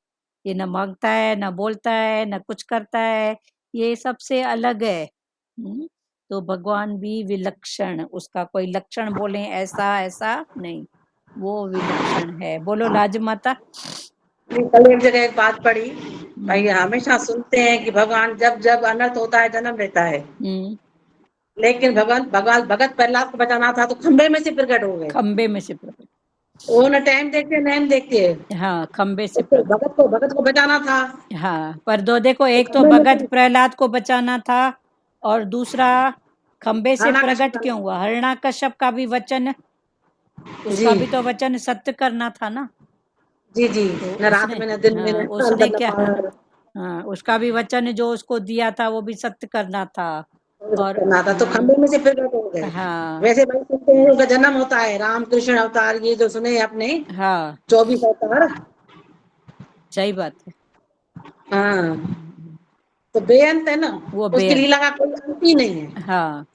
A: ये न मांगता है, न बोलता है, न कुछ करता है, ये सबसे अलग है। तो भगवान भी विलक्षण, उसका कोई लक्षण बोले ऐसा ऐसा नहीं, वो विलक्षण है। बोलो लाज माता।
D: कल एक जगह एक बात पढ़ी भाई, हमेशा सुनते हैं कि भगवान जब जब अनर्थ होता है जन्म लेता है। लेकिन भगवान भगवान भगत प्रहलाद को बचाना था तो खंबे में से प्रकट हो गए।
A: खंबे में से प्रकट।
D: वो न टाइम देखते न देखते।
A: हाँ, खंबे से
D: उसको
A: प्रकट।
D: भगत को बचाना था।
A: हाँ, पर दो देखो,
D: तो
A: एक तो
D: खंबे में
A: भगत
D: से
A: प्रहलाद को बचाना था और दूसरा खंबे से
D: हरणाकश्यप
A: प्रकट क्यों हुआ? हरणाकश्यप का भी वचन,
D: जी
A: उसका भी तो वचन सत्य करना था ना।
D: जी जी,
A: तो
D: न रात
A: उसने,
D: में न दिन में
A: हाँ,
D: न
A: उसने
D: अंदर न
A: क्या
D: बाहर।
A: हाँ, उसका भी वचन जो उसको दिया था वो भी सत्य करना था। और
D: करना था तो
A: हाँ,
D: खंबे में से प्रकट हो गए।
A: हाँ,
D: वैसे भाई सुनते हैं उनका जन्म होता है राम कृष्ण अवतार, ये जो सुने आपने
A: हाँ,
D: 24 अवतार।
A: सही बात है।
D: हाँ, तो बेअंत है ना,
A: वो
D: उसकी
A: बेअंत,
D: लीला का कोई अंत ही नहीं है।
A: हाँ,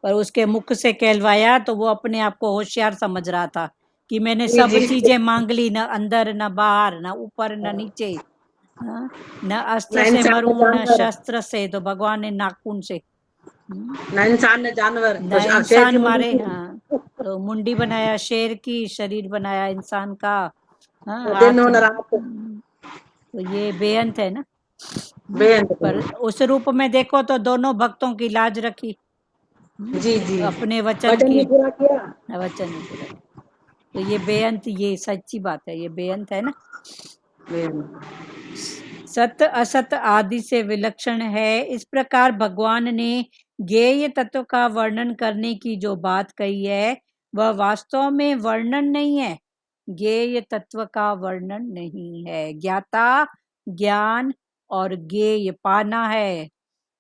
A: पर उसके मुख से कहलवाया तो वो अपने आप को होशियार समझ रहा था कि मैंने
D: जी
A: सब
D: जी
A: चीजें मांग ली, न अंदर न बाहर, न ऊपर न नीचे, हाँ, न
D: न
A: अस्त्र से
D: इंसान न
A: मरूं न
D: जानवर,
A: शस्त्र से, तो भगवान ने नाखून से,
D: न इंसान न जानवर,
A: न
D: तो शेर
A: इंसान
D: की मुंडी
A: मारे,
D: थी
A: हाँ, तो मुंडी बनाया शेर की, शरीर बनाया इंसान का, हाँ,
D: न दिन
A: हाथ,
D: हो न रात।
A: तो ये बेअंत है ना।
D: बेअंत
A: पर
D: है।
A: उस रूप में देखो तो दोनों भक्तों की लाज रखी,
D: जी जी,
A: अपने वचन
D: वचन
A: की,
D: भी पूरा किया।
A: वचन नहीं पूरा किया। तो ये बेअंत, ये सच्ची बात है, ये बेअंत है ना।
D: बेअंत।
A: सत असत आदि से विलक्षण है, इस प्रकार भगवान ने ज्ञेय तत्व का वर्णन करने की जो बात कही है वह वास्तव में वर्णन नहीं है, ज्ञेय तत्व का वर्णन नहीं है। ज्ञाता, ज्ञान और ज्ञेय पाना है।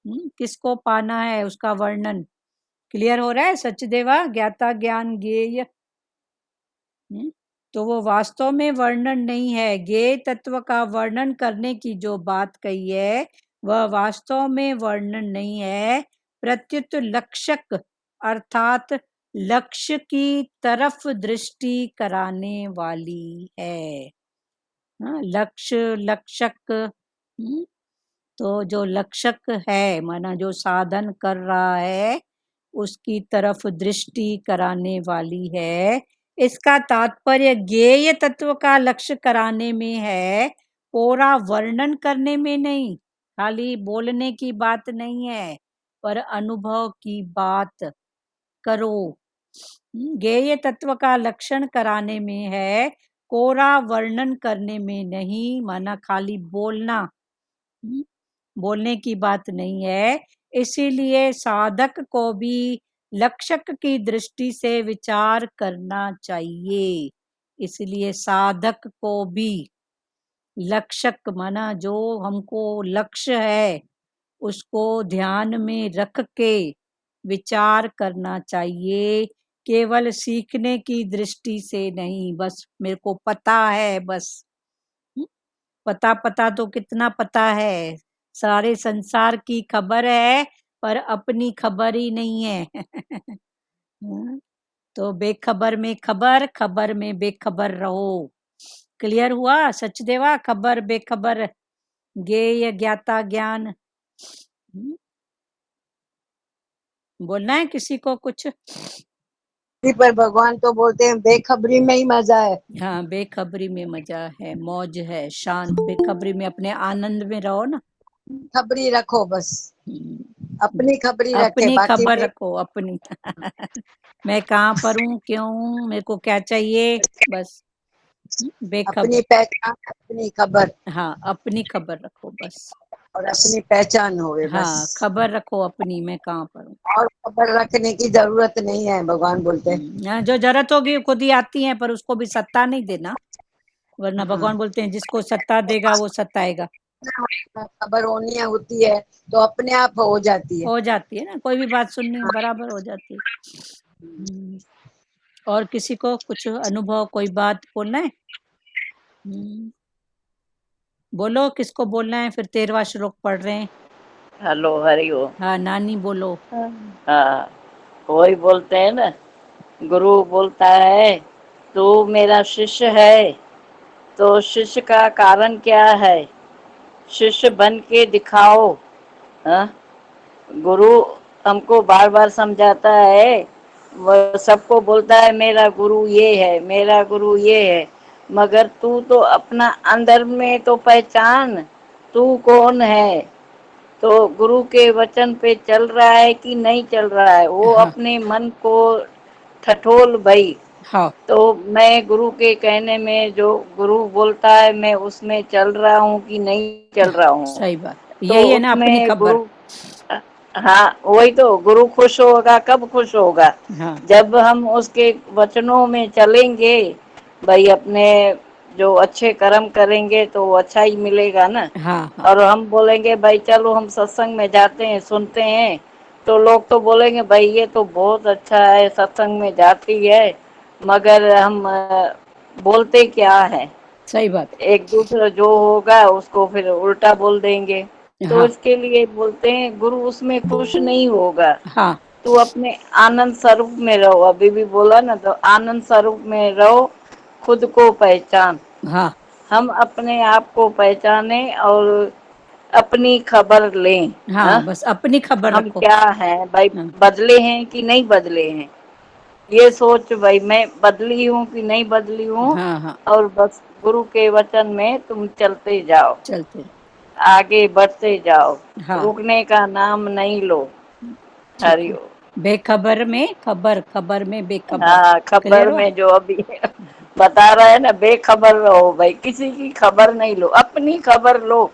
A: किसको पाना है, उसका वर्णन क्लियर हो रहा है सचदेवा? ज्ञाता, ज्ञान, ज्ञेय, तो वो वास्तव में वर्णन नहीं है। ज्ञेय तत्व का वर्णन करने की जो बात कही है वह वास्तव में वर्णन नहीं है, प्रत्युत लक्षक अर्थात लक्ष्य की तरफ दृष्टि कराने वाली है। हाँ, लक्ष्य, लक्षक, तो जो लक्षक है माना जो साधन कर रहा है उसकी तरफ दृष्टि कराने वाली है। इसका तात्पर्य ज्ञेय तत्व का लक्ष्य कराने में है, पूरा वर्णन करने में नहीं। खाली बोलने की बात नहीं है, पर अनुभव की बात करो। ज्ञेय तत्व का लक्षण कराने में है, कोरा वर्णन करने में नहीं। माना खाली बोलना, बोलने की बात नहीं है। इसीलिए साधक को भी लक्षक की दृष्टि से विचार करना चाहिए। इसलिए साधक को भी लक्षक माना जो हमको लक्ष्य है उसको ध्यान में रख के विचार करना चाहिए, केवल सीखने की दृष्टि से नहीं। बस मेरे को पता है, बस पता पता तो कितना पता है, सारे संसार की खबर है पर अपनी खबर ही नहीं है। तो बेखबर में खबर, खबर में बेखबर रहो। क्लियर हुआ सचदेवा? खबर बेखबर, ज्ञेय ज्ञाता ज्ञान। बोलना है किसी को कुछ?
E: पर भगवान तो बोलते हैं बेखबरी में ही मजा है।
A: हाँ, बेखबरी में मजा है, मौज है, शांत। बेखबरी में अपने आनंद में रहो ना।
E: खबरी रखो बस,
A: हम्म,
E: अपनी खबरी रखे,
A: अपनी
E: बाकी
A: खबर
E: में
A: रखो, अपनी। मैं कहाँ पर हूँ, क्यों हूँ, मेरे को क्या चाहिए, बस। बेखबर,
E: अपनी पहचान, अपनी खबर
A: हाँ, अपनी खबर रखो बस।
E: और अपनी पहचान होवे बस।
A: हाँ, खबर रखो अपनी, मैं कहाँ पर हूँ।
E: और खबर रखने की जरूरत नहीं है, भगवान बोलते हैं।
A: हाँ, जो जरूरत होगी खुद ही आती है, पर उसको भी सत्ता नहीं देना, वरना
E: हाँ,
A: भगवान बोलते हैं जिसको सत्ता देगा वो सत्ताएगा।
E: खबर होनी है होती है तो अपने आप हो जाती है।
A: हो जाती है ना, कोई भी बात सुननी बराबर हो जाती है। और किसी को कुछ अनुभव, कोई बात बोलना है? बोलो, किसको बोलना है? फिर 13वां श्लोक पढ़ रहे हैं।
F: हेलो, हरिओम।
A: हाँ, नानी बोलो।
F: हाँ, वही बोलते हैं ना, गुरु बोलता है तू मेरा शिष्य है, तो शिष्य का कारण क्या है, शिष्य बन के दिखाओ। हाँ, गुरु हमको बार बार समझाता है, वह सबको बोलता है मेरा गुरु ये है, मेरा गुरु ये है, मगर तू तो अपना अंदर में तो पहचान, तू कौन है। तो गुरु के वचन पे चल रहा है कि नहीं चल रहा है, वो
A: हाँ
F: अपने मन को ठठोल भाई।
A: हाँ
F: तो मैं गुरु के कहने में, जो गुरु बोलता है, मैं उसमें चल रहा हूँ कि नहीं चल रहा हूँ।
A: सही बात है,
F: तो
A: यही है ना अपनी
F: उसमें
A: खबर।
F: गुरु, हाँ वही तो, गुरु खुश होगा कब खुश होगा,
A: हाँ
F: जब हम उसके वचनों में चलेंगे। भाई अपने जो अच्छे कर्म करेंगे तो वो अच्छा ही मिलेगा ना।
A: हाँ हाँ
F: और हम बोलेंगे भाई चलो हम सत्संग में जाते हैं, सुनते हैं, तो लोग तो बोलेंगे भाई ये तो बहुत अच्छा है, सत्संग में जाती है, मगर हम बोलते क्या है।
A: सही बात
F: एक दूसरा जो होगा उसको फिर उल्टा बोल देंगे।
A: है।
F: तो
A: हाँ
F: इसके लिए बोलते हैं गुरु उसमें खुश नहीं होगा।
A: हाँ
F: तू अपने आनंद स्वरूप में रहो, अभी भी बोला ना, तो आनंद स्वरूप में रहो, खुद को पहचान।
A: हाँ
F: हम अपने आप को पहचाने और अपनी खबर लें। हाँ,
A: हाँ, बस अपनी खबर
F: हम
A: रखो।
F: क्या हैं भाई,
A: हाँ
F: बदले हैं कि नहीं बदले हैं, ये सोच भाई, मैं बदली हूँ कि नहीं बदली हूँ।
A: हाँ हाँ,
F: और बस गुरु के वचन में तुम चलते जाओ,
A: चलते रहो।
F: आगे बढ़ते जाओ,
A: हाँ
F: रुकने का नाम नहीं लो।
A: ठीक है।
F: हरिओम।
A: बेखबर में खबर, खबर में बेखबर।
F: हाँ,
A: क्लियर
F: खबर
A: हुआ।
F: में जो अभी बता रहा है ना, बेखबर रहो भाई, किसी की खबर नहीं लो, अपनी खबर लो।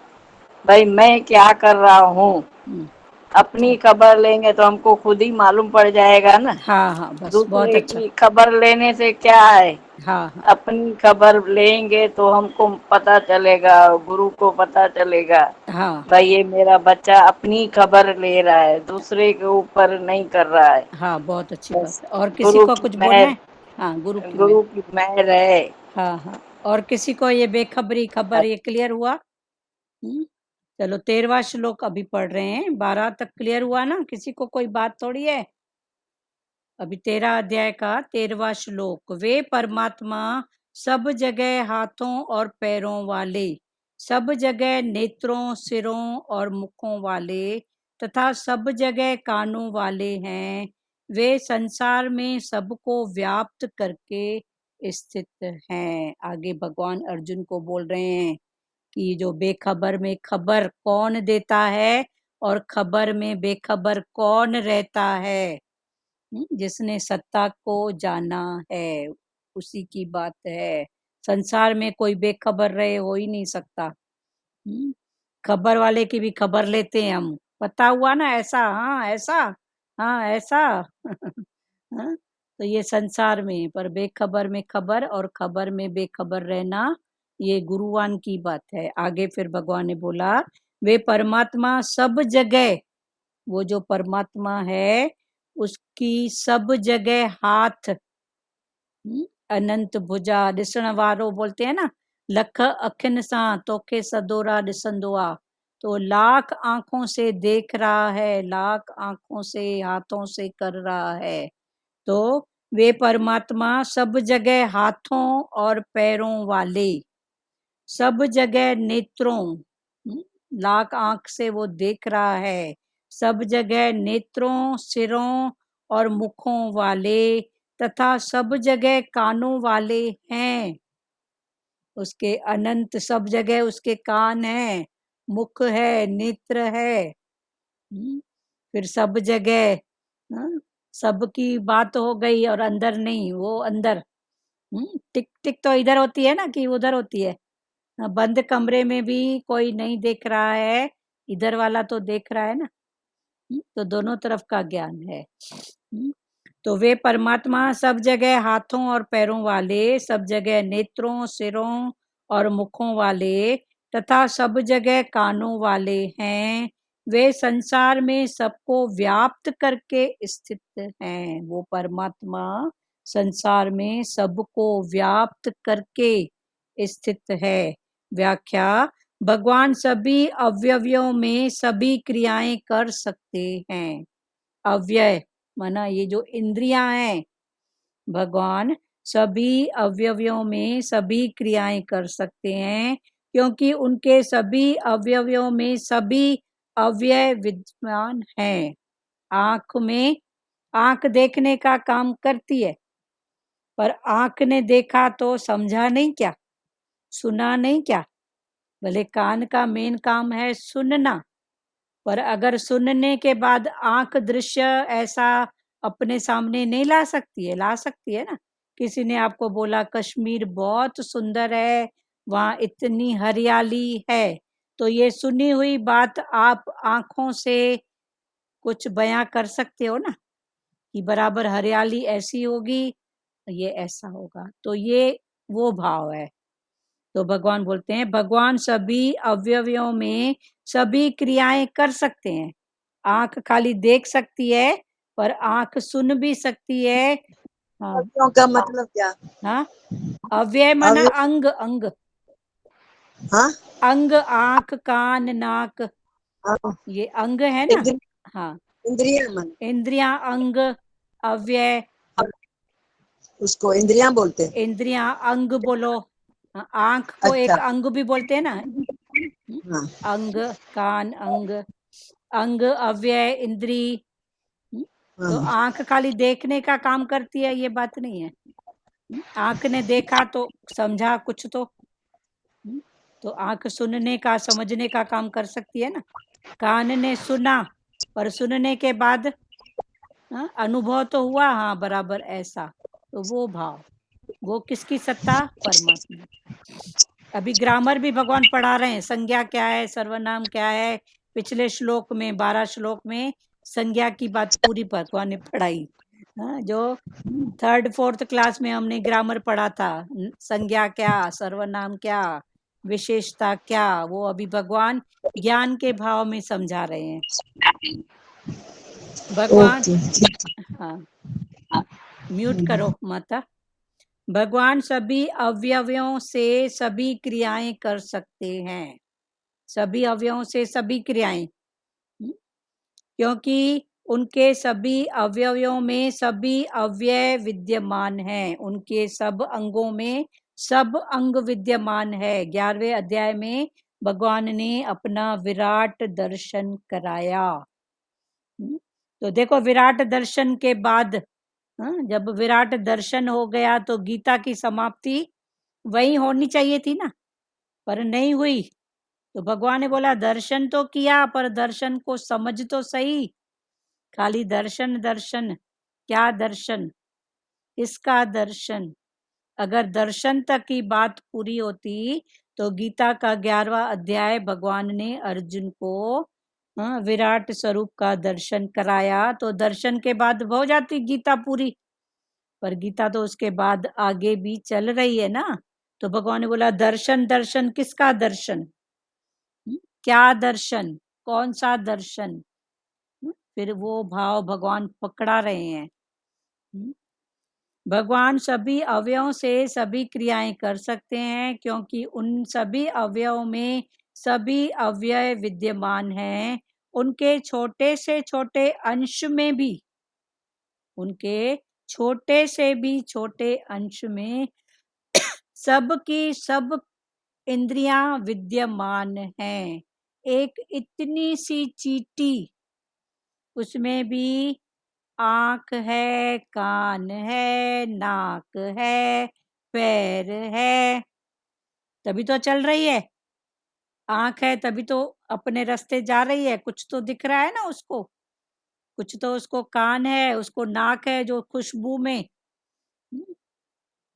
F: भाई मैं क्या कर रहा हूँ,
A: हम्म,
F: अपनी खबर लेंगे तो हमको खुद ही मालूम पड़ जाएगा ना।
A: हाँ हाँ, बस बहुत
F: दूसरे
A: अच्छा।
F: की खबर लेने से क्या है,
A: हाँ हाँ
F: अपनी खबर लेंगे तो हमको पता चलेगा, गुरु को पता चलेगा,
A: हाँ
F: भाई ये मेरा बच्चा अपनी खबर ले रहा है, दूसरे के ऊपर नहीं कर रहा है।
A: हाँ, बहुत अच्छी बात
F: बस
A: है। और किसी
F: गुरु
A: को
F: की
A: कुछ बोलना
F: मेहर,
A: है? हाँ, गुरु की मैं।
F: गुरु की मेहर है।
A: हाँ हाँ, और किसी को ये बेखबरी खबर ये क्लियर हुआ? चलो 13वां श्लोक अभी पढ़ रहे हैं, 12 तक क्लियर हुआ ना? किसी को कोई बात थोड़ी है। अभी 13 अध्याय का 13वां श्लोक। वे परमात्मा सब जगह हाथों और पैरों वाले, सब जगह नेत्रों, सिरों और मुखों वाले तथा सब जगह कानों वाले हैं। वे संसार में सबको व्याप्त करके स्थित हैं। आगे भगवान अर्जुन को बोल रहे हैं कि जो बेखबर में खबर कौन देता है और खबर में बेखबर कौन रहता है। जिसने सत्ता को जाना है, उसी की बात है। संसार में कोई बेखबर रहे हो ही नहीं सकता। खबर वाले की भी खबर लेते हैं हम, पता हुआ ना ऐसा, हाँ ऐसा, हाँ ऐसा। हाँ? तो ये संसार में, पर बेखबर में खबर और खबर में बेखबर रहना, ये गुरुवान की बात है। आगे फिर भगवान ने बोला, वे परमात्मा सब जगह, वो जो परमात्मा है उसकी सब जगह हाथ, अनंत भुजा, ॾिसण वारो बोलते हैं ना, लख अखिन सां तोखे सदोरा ॾिसंदो आ। तो लाख आंखों से देख रहा है, लाख आंखों से हाथों से कर रहा है। तो वे परमात्मा सब जगह हाथों और पैरों वाले, सब जगह नेत्रों, लाख आंख से वो देख रहा है, सब जगह नेत्रों, सिरों और मुखों वाले तथा सब जगह कानों वाले हैं। उसके अनंत सब जगह उसके कान है, मुख है, नेत्र है। फिर सब जगह, हाँ, सबकी बात हो गई और अंदर नहीं, वो अंदर। टिक टिक तो इधर होती है ना कि उधर होती है? बंद कमरे में भी कोई नहीं देख रहा है, इधर वाला तो देख रहा है ना। तो दोनों तरफ का ज्ञान है। तो वे परमात्मा सब जगह हाथों और पैरों वाले, सब जगह नेत्रों, सिरों और मुखों वाले तथा सब जगह कानों वाले हैं। वे संसार में सबको व्याप्त करके स्थित हैं। वो परमात्मा संसार में सबको व्याप्त करके स्थित है। व्याख्या, भगवान सभी अवयवों में सभी क्रियाएं कर सकते हैं। अव्यय माना ये जो इंद्रियां हैं, भगवान सभी अवयवों में सभी क्रियाएं कर सकते हैं, क्योंकि उनके सभी अवयवों में सभी अव्यय विद्यमान हैं। आंख में, आंख देखने का काम करती है, पर आंख ने देखा तो समझा नहीं क्या, सुना नहीं क्या? भले कान का मेन काम है सुनना, पर अगर सुनने के बाद आंख दृश्य ऐसा अपने सामने नहीं ला सकती है, ला सकती है ना। किसी ने आपको बोला कश्मीर बहुत सुंदर है, वहाँ इतनी हरियाली है, तो ये सुनी हुई बात आप आंखों से कुछ बयां कर सकते हो ना, कि बराबर हरियाली ऐसी होगी, ये ऐसा होगा। तो ये वो भाव है। तो भगवान बोलते हैं भगवान सभी अवयवों में सभी क्रियाएं कर सकते हैं। आंख खाली देख सकती है, पर आंख सुन भी सकती है। हाँ,
E: अवयवों का मतलब क्या?
A: हाँ, अव्यय माना
E: अवयव,
A: अंग, अंग,
E: हाँ
A: अंग, आंख, कान, नाक,
E: हाँ,
A: ये अंग है ना।
E: इंद्र,
A: हाँ,
E: इंद्रिया मन,
A: इंद्रियां, अंग, अव्यय,
E: उसको इंद्रिया बोलते हैं।
A: इंद्रियां, अंग बोलो। हाँ, आंख को
E: अच्छा,
A: एक अंग भी बोलते हैं ना।
E: हाँ
A: अंग, कान, अंग, अंग, अव्यय, इंद्री। तो
E: हाँ,
A: आंख खाली देखने का काम करती है, ये बात नहीं है। आंख ने देखा तो समझा कुछ तो आंख सुनने का, समझने का काम कर सकती है ना। कान ने सुना, पर सुनने के बाद अनुभव तो हुआ, हाँ बराबर ऐसा। तो वो भाव, वो किसकी सत्ता? परमात्मा। अभी ग्रामर भी भगवान पढ़ा रहे हैं, संज्ञा क्या है, सर्वनाम क्या है। पिछले श्लोक में 12 श्लोक में संज्ञा की बात पूरी भगवान ने पढ़ाई। जो 3rd 4th क्लास में हमने ग्रामर पढ़ा था, संज्ञा क्या, सर्वनाम क्या, विशेषता क्या, वो अभी भगवान ज्ञान के भाव में समझा रहे हैं। भगवान,
E: ओके ठीक
A: हाँ, म्यूट करो माता। भगवान सभी अवयवों से सभी क्रियाएं कर सकते हैं, सभी अवयवों से सभी क्रियाएं, क्योंकि उनके सभी अवयवों में सभी अव्यय विद्यमान हैं, उनके सब अंगों में सब अंग विद्यमान है। 11वें अध्याय में भगवान ने अपना विराट दर्शन कराया। तो देखो, विराट दर्शन के बाद जब विराट दर्शन हो गया तो गीता की समाप्ति वही होनी चाहिए थी ना, पर नहीं हुई। तो भगवान ने बोला दर्शन तो किया, पर दर्शन को समझ तो सही। खाली दर्शन दर्शन, क्या दर्शन, इसका दर्शन। अगर दर्शन तक की बात पूरी होती तो गीता का 11वां अध्याय भगवान ने अर्जुन को विराट स्वरूप का दर्शन कराया, तो दर्शन के बाद हो जाती गीता पूरी। पर गीता तो उसके बाद आगे भी चल रही है ना। तो भगवान ने बोला दर्शन दर्शन, किसका दर्शन, क्या दर्शन, कौन सा दर्शन। फिर वो भाव भगवान पकड़ा रहे हैं। भगवान सभी अवयवों से सभी क्रियाएं कर सकते हैं, क्योंकि उन सभी अवयवों में सभी अव्यय विद्यमान हैं। उनके छोटे से छोटे अंश में भी, उनके छोटे से भी छोटे अंश में सब की सब इंद्रियां विद्यमान हैं। एक इतनी सी चींटी, उसमें भी आंख है, कान है, नाक है, पैर है, तभी तो चल रही है। आंख है तभी तो अपने रास्ते जा रही है, कुछ तो दिख रहा है ना उसको। कुछ तो उसको कान है, उसको नाक है जो खुशबू में,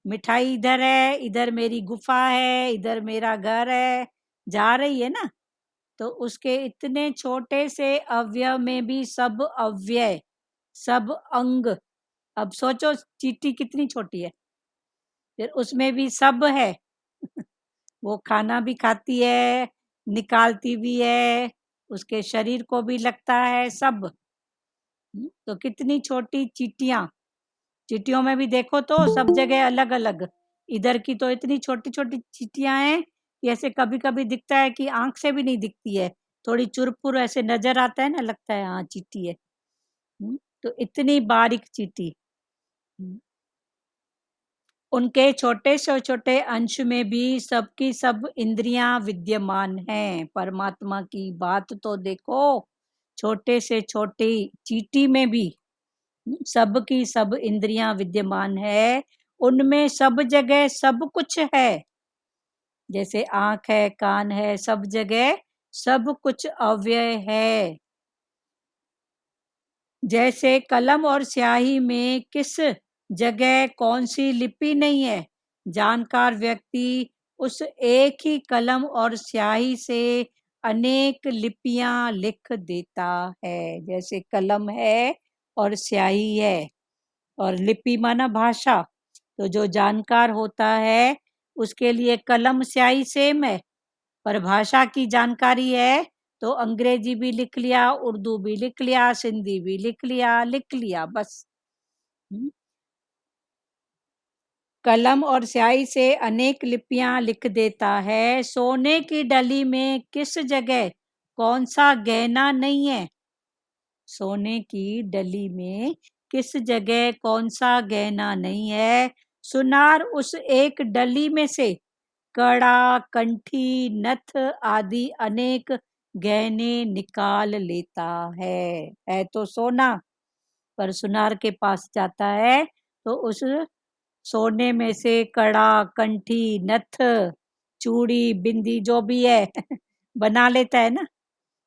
A: मिठाई इधर है, इधर मेरी गुफा है, इधर मेरा घर है, जा रही है ना। तो उसके इतने छोटे से अवयव में भी सब अव्यय, सब अंग। अब सोचो चींटी कितनी छोटी है, फिर उसमें भी सब है। वो खाना भी खाती है, निकालती भी है, उसके शरीर को भी लगता है सब। तो कितनी छोटी चींटियां, चींटियों में भी देखो तो सब जगह अलग अलग। इधर की तो इतनी छोटी छोटी चींटियां हैं कि ऐसे कभी कभी दिखता है कि आंख से भी नहीं दिखती है, थोड़ी चुरपुर ऐसे नजर आता है ना, लगता है हाँ चींटी है। तो इतनी बारीक चींटी। उनके छोटे से छोटे अंश में भी सबकी सब इंद्रियां विद्यमान हैं। परमात्मा की बात तो देखो, छोटे से छोटी चींटी में भी सब की सब इंद्रियां विद्यमान है। उनमें सब जगह सब कुछ है, जैसे आंख है, कान है, सब जगह सब कुछ अव्यय है। जैसे कलम और स्याही में किस जगह कौन सी लिपि नहीं है, जानकार व्यक्ति उस एक ही कलम और स्याही से अनेक लिपियां लिख देता है। जैसे कलम है और स्याही है और लिपि माना भाषा, तो जो जानकार होता है उसके लिए कलम स्याही सेम है, पर भाषा की जानकारी है तो अंग्रेजी भी लिख लिया, उर्दू भी लिख लिया, सिंधी भी लिख लिया बस। कलम और स्याही से अनेक लिपियां लिख देता है। सोने की डली में किस जगह कौन सा गहना नहीं है, सोने की डली में किस जगह कौन सा गहना नहीं है। सुनार उस एक डली में से कड़ा, कंठी, नथ आदि अनेक गहने निकाल लेता है तो सोना, पर सुनार के पास जाता है तो उस सोने में से कड़ा, कंठी, नथ, चूड़ी, बिंदी जो भी है बना लेता है ना,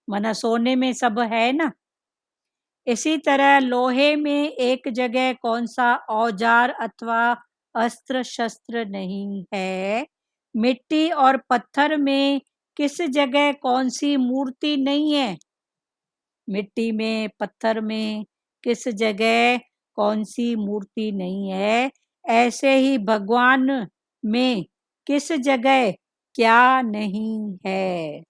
A: माना सोने में सब है ना। इसी तरह लोहे में एक जगह कौन सा औजार अथवा अस्त्र शस्त्र नहीं है। मिट्टी और पत्थर में किस जगह कौन सी मूर्ति नहीं है, मिट्टी में, पत्थर में किस जगह कौन सी मूर्ति नहीं है। ऐसे ही भगवान में किस जगह क्या नहीं है,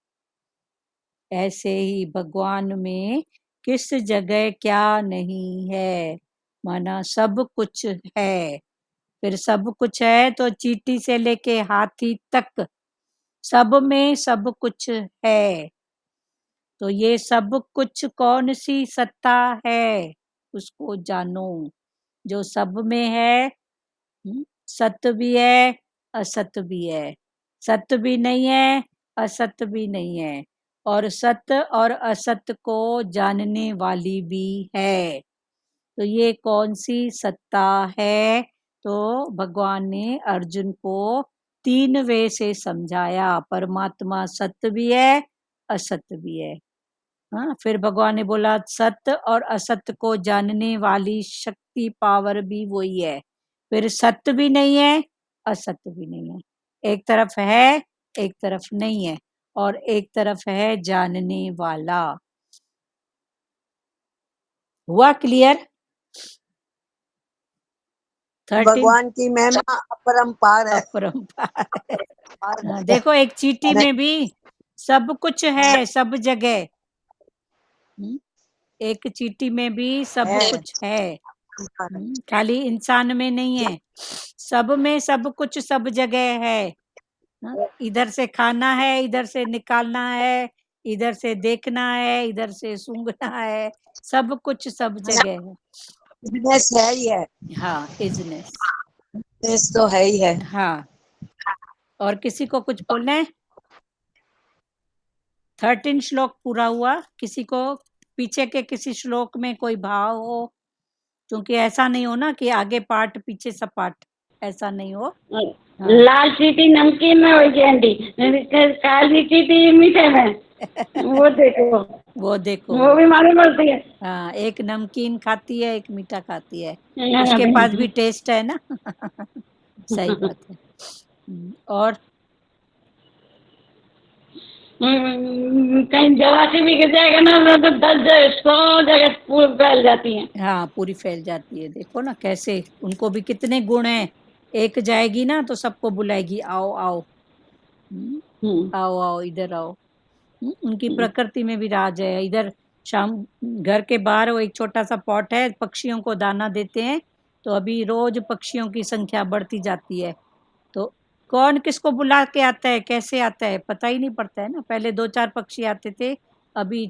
A: ऐसे ही भगवान में किस जगह क्या नहीं है, माना सब कुछ है। फिर सब कुछ है तो चींटी से लेके हाथी तक सब में सब कुछ है। तो ये सब कुछ कौन सी सत्ता है, उसको जानो। जो सब में है, सत्य भी है, असत्य भी है, सत्य भी नहीं है, असत्य भी नहीं है, और सत्य और असत्य को जानने वाली भी है। तो ये कौन सी सत्ता है, तो भगवान ने अर्जुन को 3 वे से समझाया। परमात्मा सत्य भी है, असत्य भी है। हाँ, फिर भगवान ने बोला सत्य और असत्य को जानने वाली शक्ति, पावर भी वही है। फिर सत्य भी नहीं है, असत्य भी नहीं है, एक तरफ है, एक तरफ नहीं है, और एक तरफ है जानने वाला। हुआ क्लियर? 13
E: भगवान की महिमा अपरंपार है।
A: अपरंपार है। हाँ, देखो एक चींटी में भी सब कुछ है, सब जगह। एक चींटी में भी सब कुछ है, खाली इंसान में नहीं है। सब में सब कुछ सब जगह है। हाँ, इधर से खाना है, इधर से निकालना है, इधर से देखना है, इधर से सूंघना है, सब कुछ सब जगह है।
E: बिजनेस है ही है।
A: हाँ, इजनेस
E: तो है ही है।
A: हाँ। और किसी को कुछ बोलना है? 13 श्लोक पूरा हुआ। किसी को पीछे के किसी श्लोक में कोई भाव हो, क्योंकि ऐसा नहीं हो ना कि आगे पार्ट पीछे सपाट, ऐसा नहीं हो। हाँ।
B: लाल चीटी नमकीन में होगी आंटी, काली चीटी मीठे में। वो देखो वो भी मालूम पड़ती है।
A: हाँ, एक नमकीन खाती है, एक मीठा खाती है, उसके पास भी टेस्ट है ना। सही बात है। और
B: कहीं जरा से भी गिर जाएगा ना तो 10 जगह 100 जगह पूरी फैल जाती है।
A: हाँ, पूरी फैल जाती है। देखो ना कैसे उनको भी कितने गुण हैं। एक जाएगी ना तो सबको बुलाएगी, आओ आओ, आओ आओ, इधर आओ। उनकी प्रकृति में भी राज है। इधर शाम घर के बाहर वो एक छोटा सा पॉट है, पक्षियों को दाना देते हैं, तो अभी रोज पक्षियों की संख्या बढ़ती जाती है। तो कौन किसको बुला के आता है, कैसे आता है, पता ही नहीं पड़ता है ना। पहले 2-4 पक्षी आते थे, अभी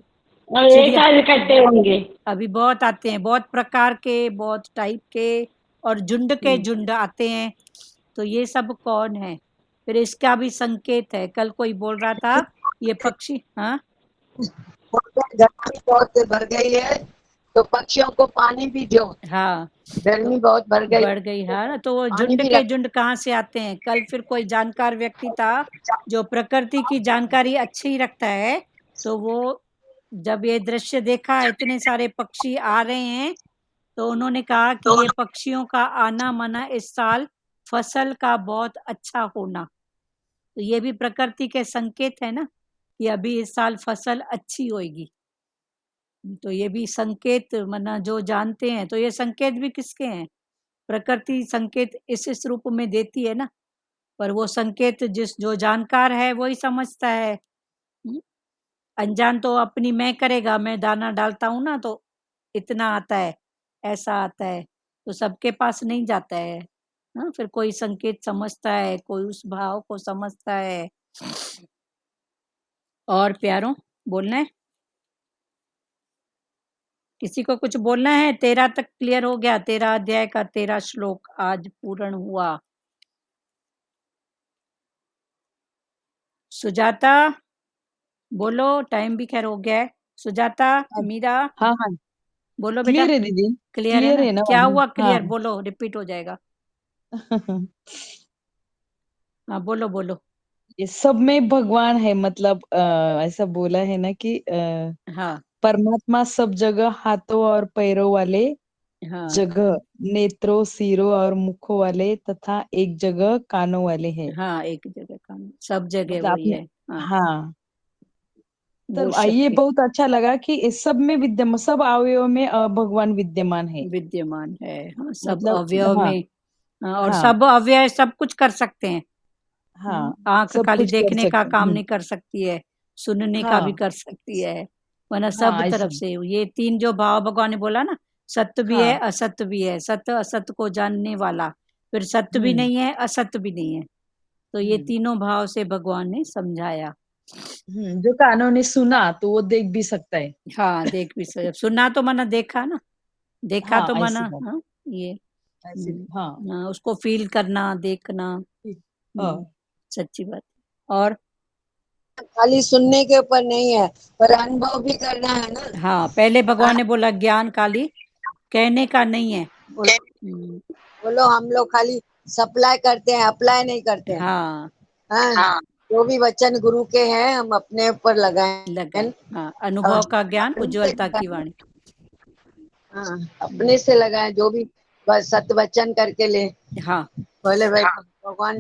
A: चिड़िया
B: इकट्ठे होंगे,
A: अभी बहुत आते हैं, बहुत प्रकार के, बहुत टाइप के, और झुंड के झुंड आते हैं। तो ये सब कौन है? फिर इसका भी संकेत है। कल कोई बोल रहा था ये पक्षी, हाँ
E: गर्मी बहुत बढ़ गई है तो पक्षियों को पानी भी दो।
A: हाँ,
E: गर्मी बहुत बढ़ गई
A: हाँ ना। तो वो
E: पानी
A: झुंड
E: भी
A: के झुंड कहाँ से आते हैं? कल फिर कोई जानकार व्यक्ति था जो प्रकृति की जानकारी अच्छी रखता है, तो वो जब ये दृश्य देखा, इतने सारे पक्षी आ रहे हैं, तो उन्होंने कहा कि ये पक्षियों का आना माना इस साल फसल का बहुत अच्छा होना। तो ये भी प्रकृति के संकेत है ना कि अभी इस साल फसल अच्छी होगी। तो ये भी संकेत माना जो जानते हैं, तो ये संकेत भी किसके हैं? प्रकृति संकेत इस रूप में देती है ना, पर वो संकेत जो जानकार है वही समझता है। अनजान तो अपनी मैं करेगा, मैं दाना डालता हूँ ना तो इतना आता है, ऐसा आता है, तो सबके पास नहीं जाता है। हाँ, फिर कोई संकेत समझता है, कोई उस भाव को समझता है। और प्यारों, बोलना है? किसी को कुछ बोलना है? 13 तक क्लियर हो गया? 13 अध्याय का 13 श्लोक आज पूर्ण हुआ। सुजाता बोलो, टाइम भी खैर हो गया है। सुजाता, मीरा,
G: हाँ हाँ
A: बोलो बेटा।
G: क्लियर है दीदी।
A: क्लियर है
G: क्लियर
A: ना?
G: है ना
A: क्या
G: वाणी?
A: हुआ क्लियर?
G: हाँ
A: बोलो, रिपीट हो जाएगा। हाँ बोलो बोलो।
G: ये सब में भगवान है, मतलब ऐसा बोला है ना कि
A: हाँ
G: परमात्मा सब जगह हाथों और पैरों वाले
A: हाँ
G: जगह, नेत्रों सिरों और मुखों वाले तथा एक जगह कानों वाले हैं।
A: हाँ, एक जगह का नहीं, सब जगह
G: मतलब
A: वही
G: आपने,
A: है। हाँ,
G: हाँ,
A: वो
G: तो ये
A: शक्ति
G: बहुत अच्छा लगा कि इस सब में विद्यमान, सब अवयवों में भगवान विद्यमान है।
A: विद्यमान है। हाँ, सब
G: मतलब
A: अवयव
G: हाँ
A: में। हाँ, और
G: हाँ
A: सब अवयव सब कुछ कर सकते हैं।
G: हाँ,
A: आंख
G: सब
A: खाली
G: कुछ कर
A: देखने का
G: सकते
A: काम
G: हैं।
A: नहीं कर सकती है, सुनने का भी
G: हाँ
A: कर सकती है, वरना सब
G: हाँ
A: तरफ
G: ऐसा।
A: से। ये 3 जो भाव भगवान ने बोला ना, सत्य भी है,
G: हाँ
A: असत्य भी है, सत्य असत्य को जानने वाला, फिर सत्य भी
G: हम्म
A: नहीं है, असत्य भी नहीं है। तो ये
G: हम्म
A: तीनों भाव से भगवान ने समझाया।
G: जो कानों ने सुना तो वो देख भी सकता है।
A: हाँ, देख भी सुनना तो माना देखा ना, देखा
G: हाँ
A: तो माना।
G: ऐसी बात,
A: हाँ, ये
G: ऐसी हाँ।
A: हाँ, उसको फील करना, देखना।
G: हाँ
A: सच्ची बात। और
E: खाली सुनने के ऊपर नहीं है, पर अनुभव भी करना है ना।
A: हाँ, पहले भगवान
E: हाँ,
A: ने बोला ज्ञान खाली कहने का नहीं है।
E: बोलो हम लोग खाली सप्लाई करते हैं, अप्लाई नहीं करते हैं।
A: हाँ,
E: हाँ, जो भी वचन गुरु के हैं हम अपने ऊपर
A: लगाए।
E: लगाएं।
A: हाँ,
E: और
A: अनुभव का ज्ञान,
E: अपने से
A: उज्ज्वलता की
E: लगाएं।
A: वाणी।
E: हाँ, अपने से लगाएं, जो भी बस सत्य वचन करके ले।
A: हाँ
E: बोले भाई भगवान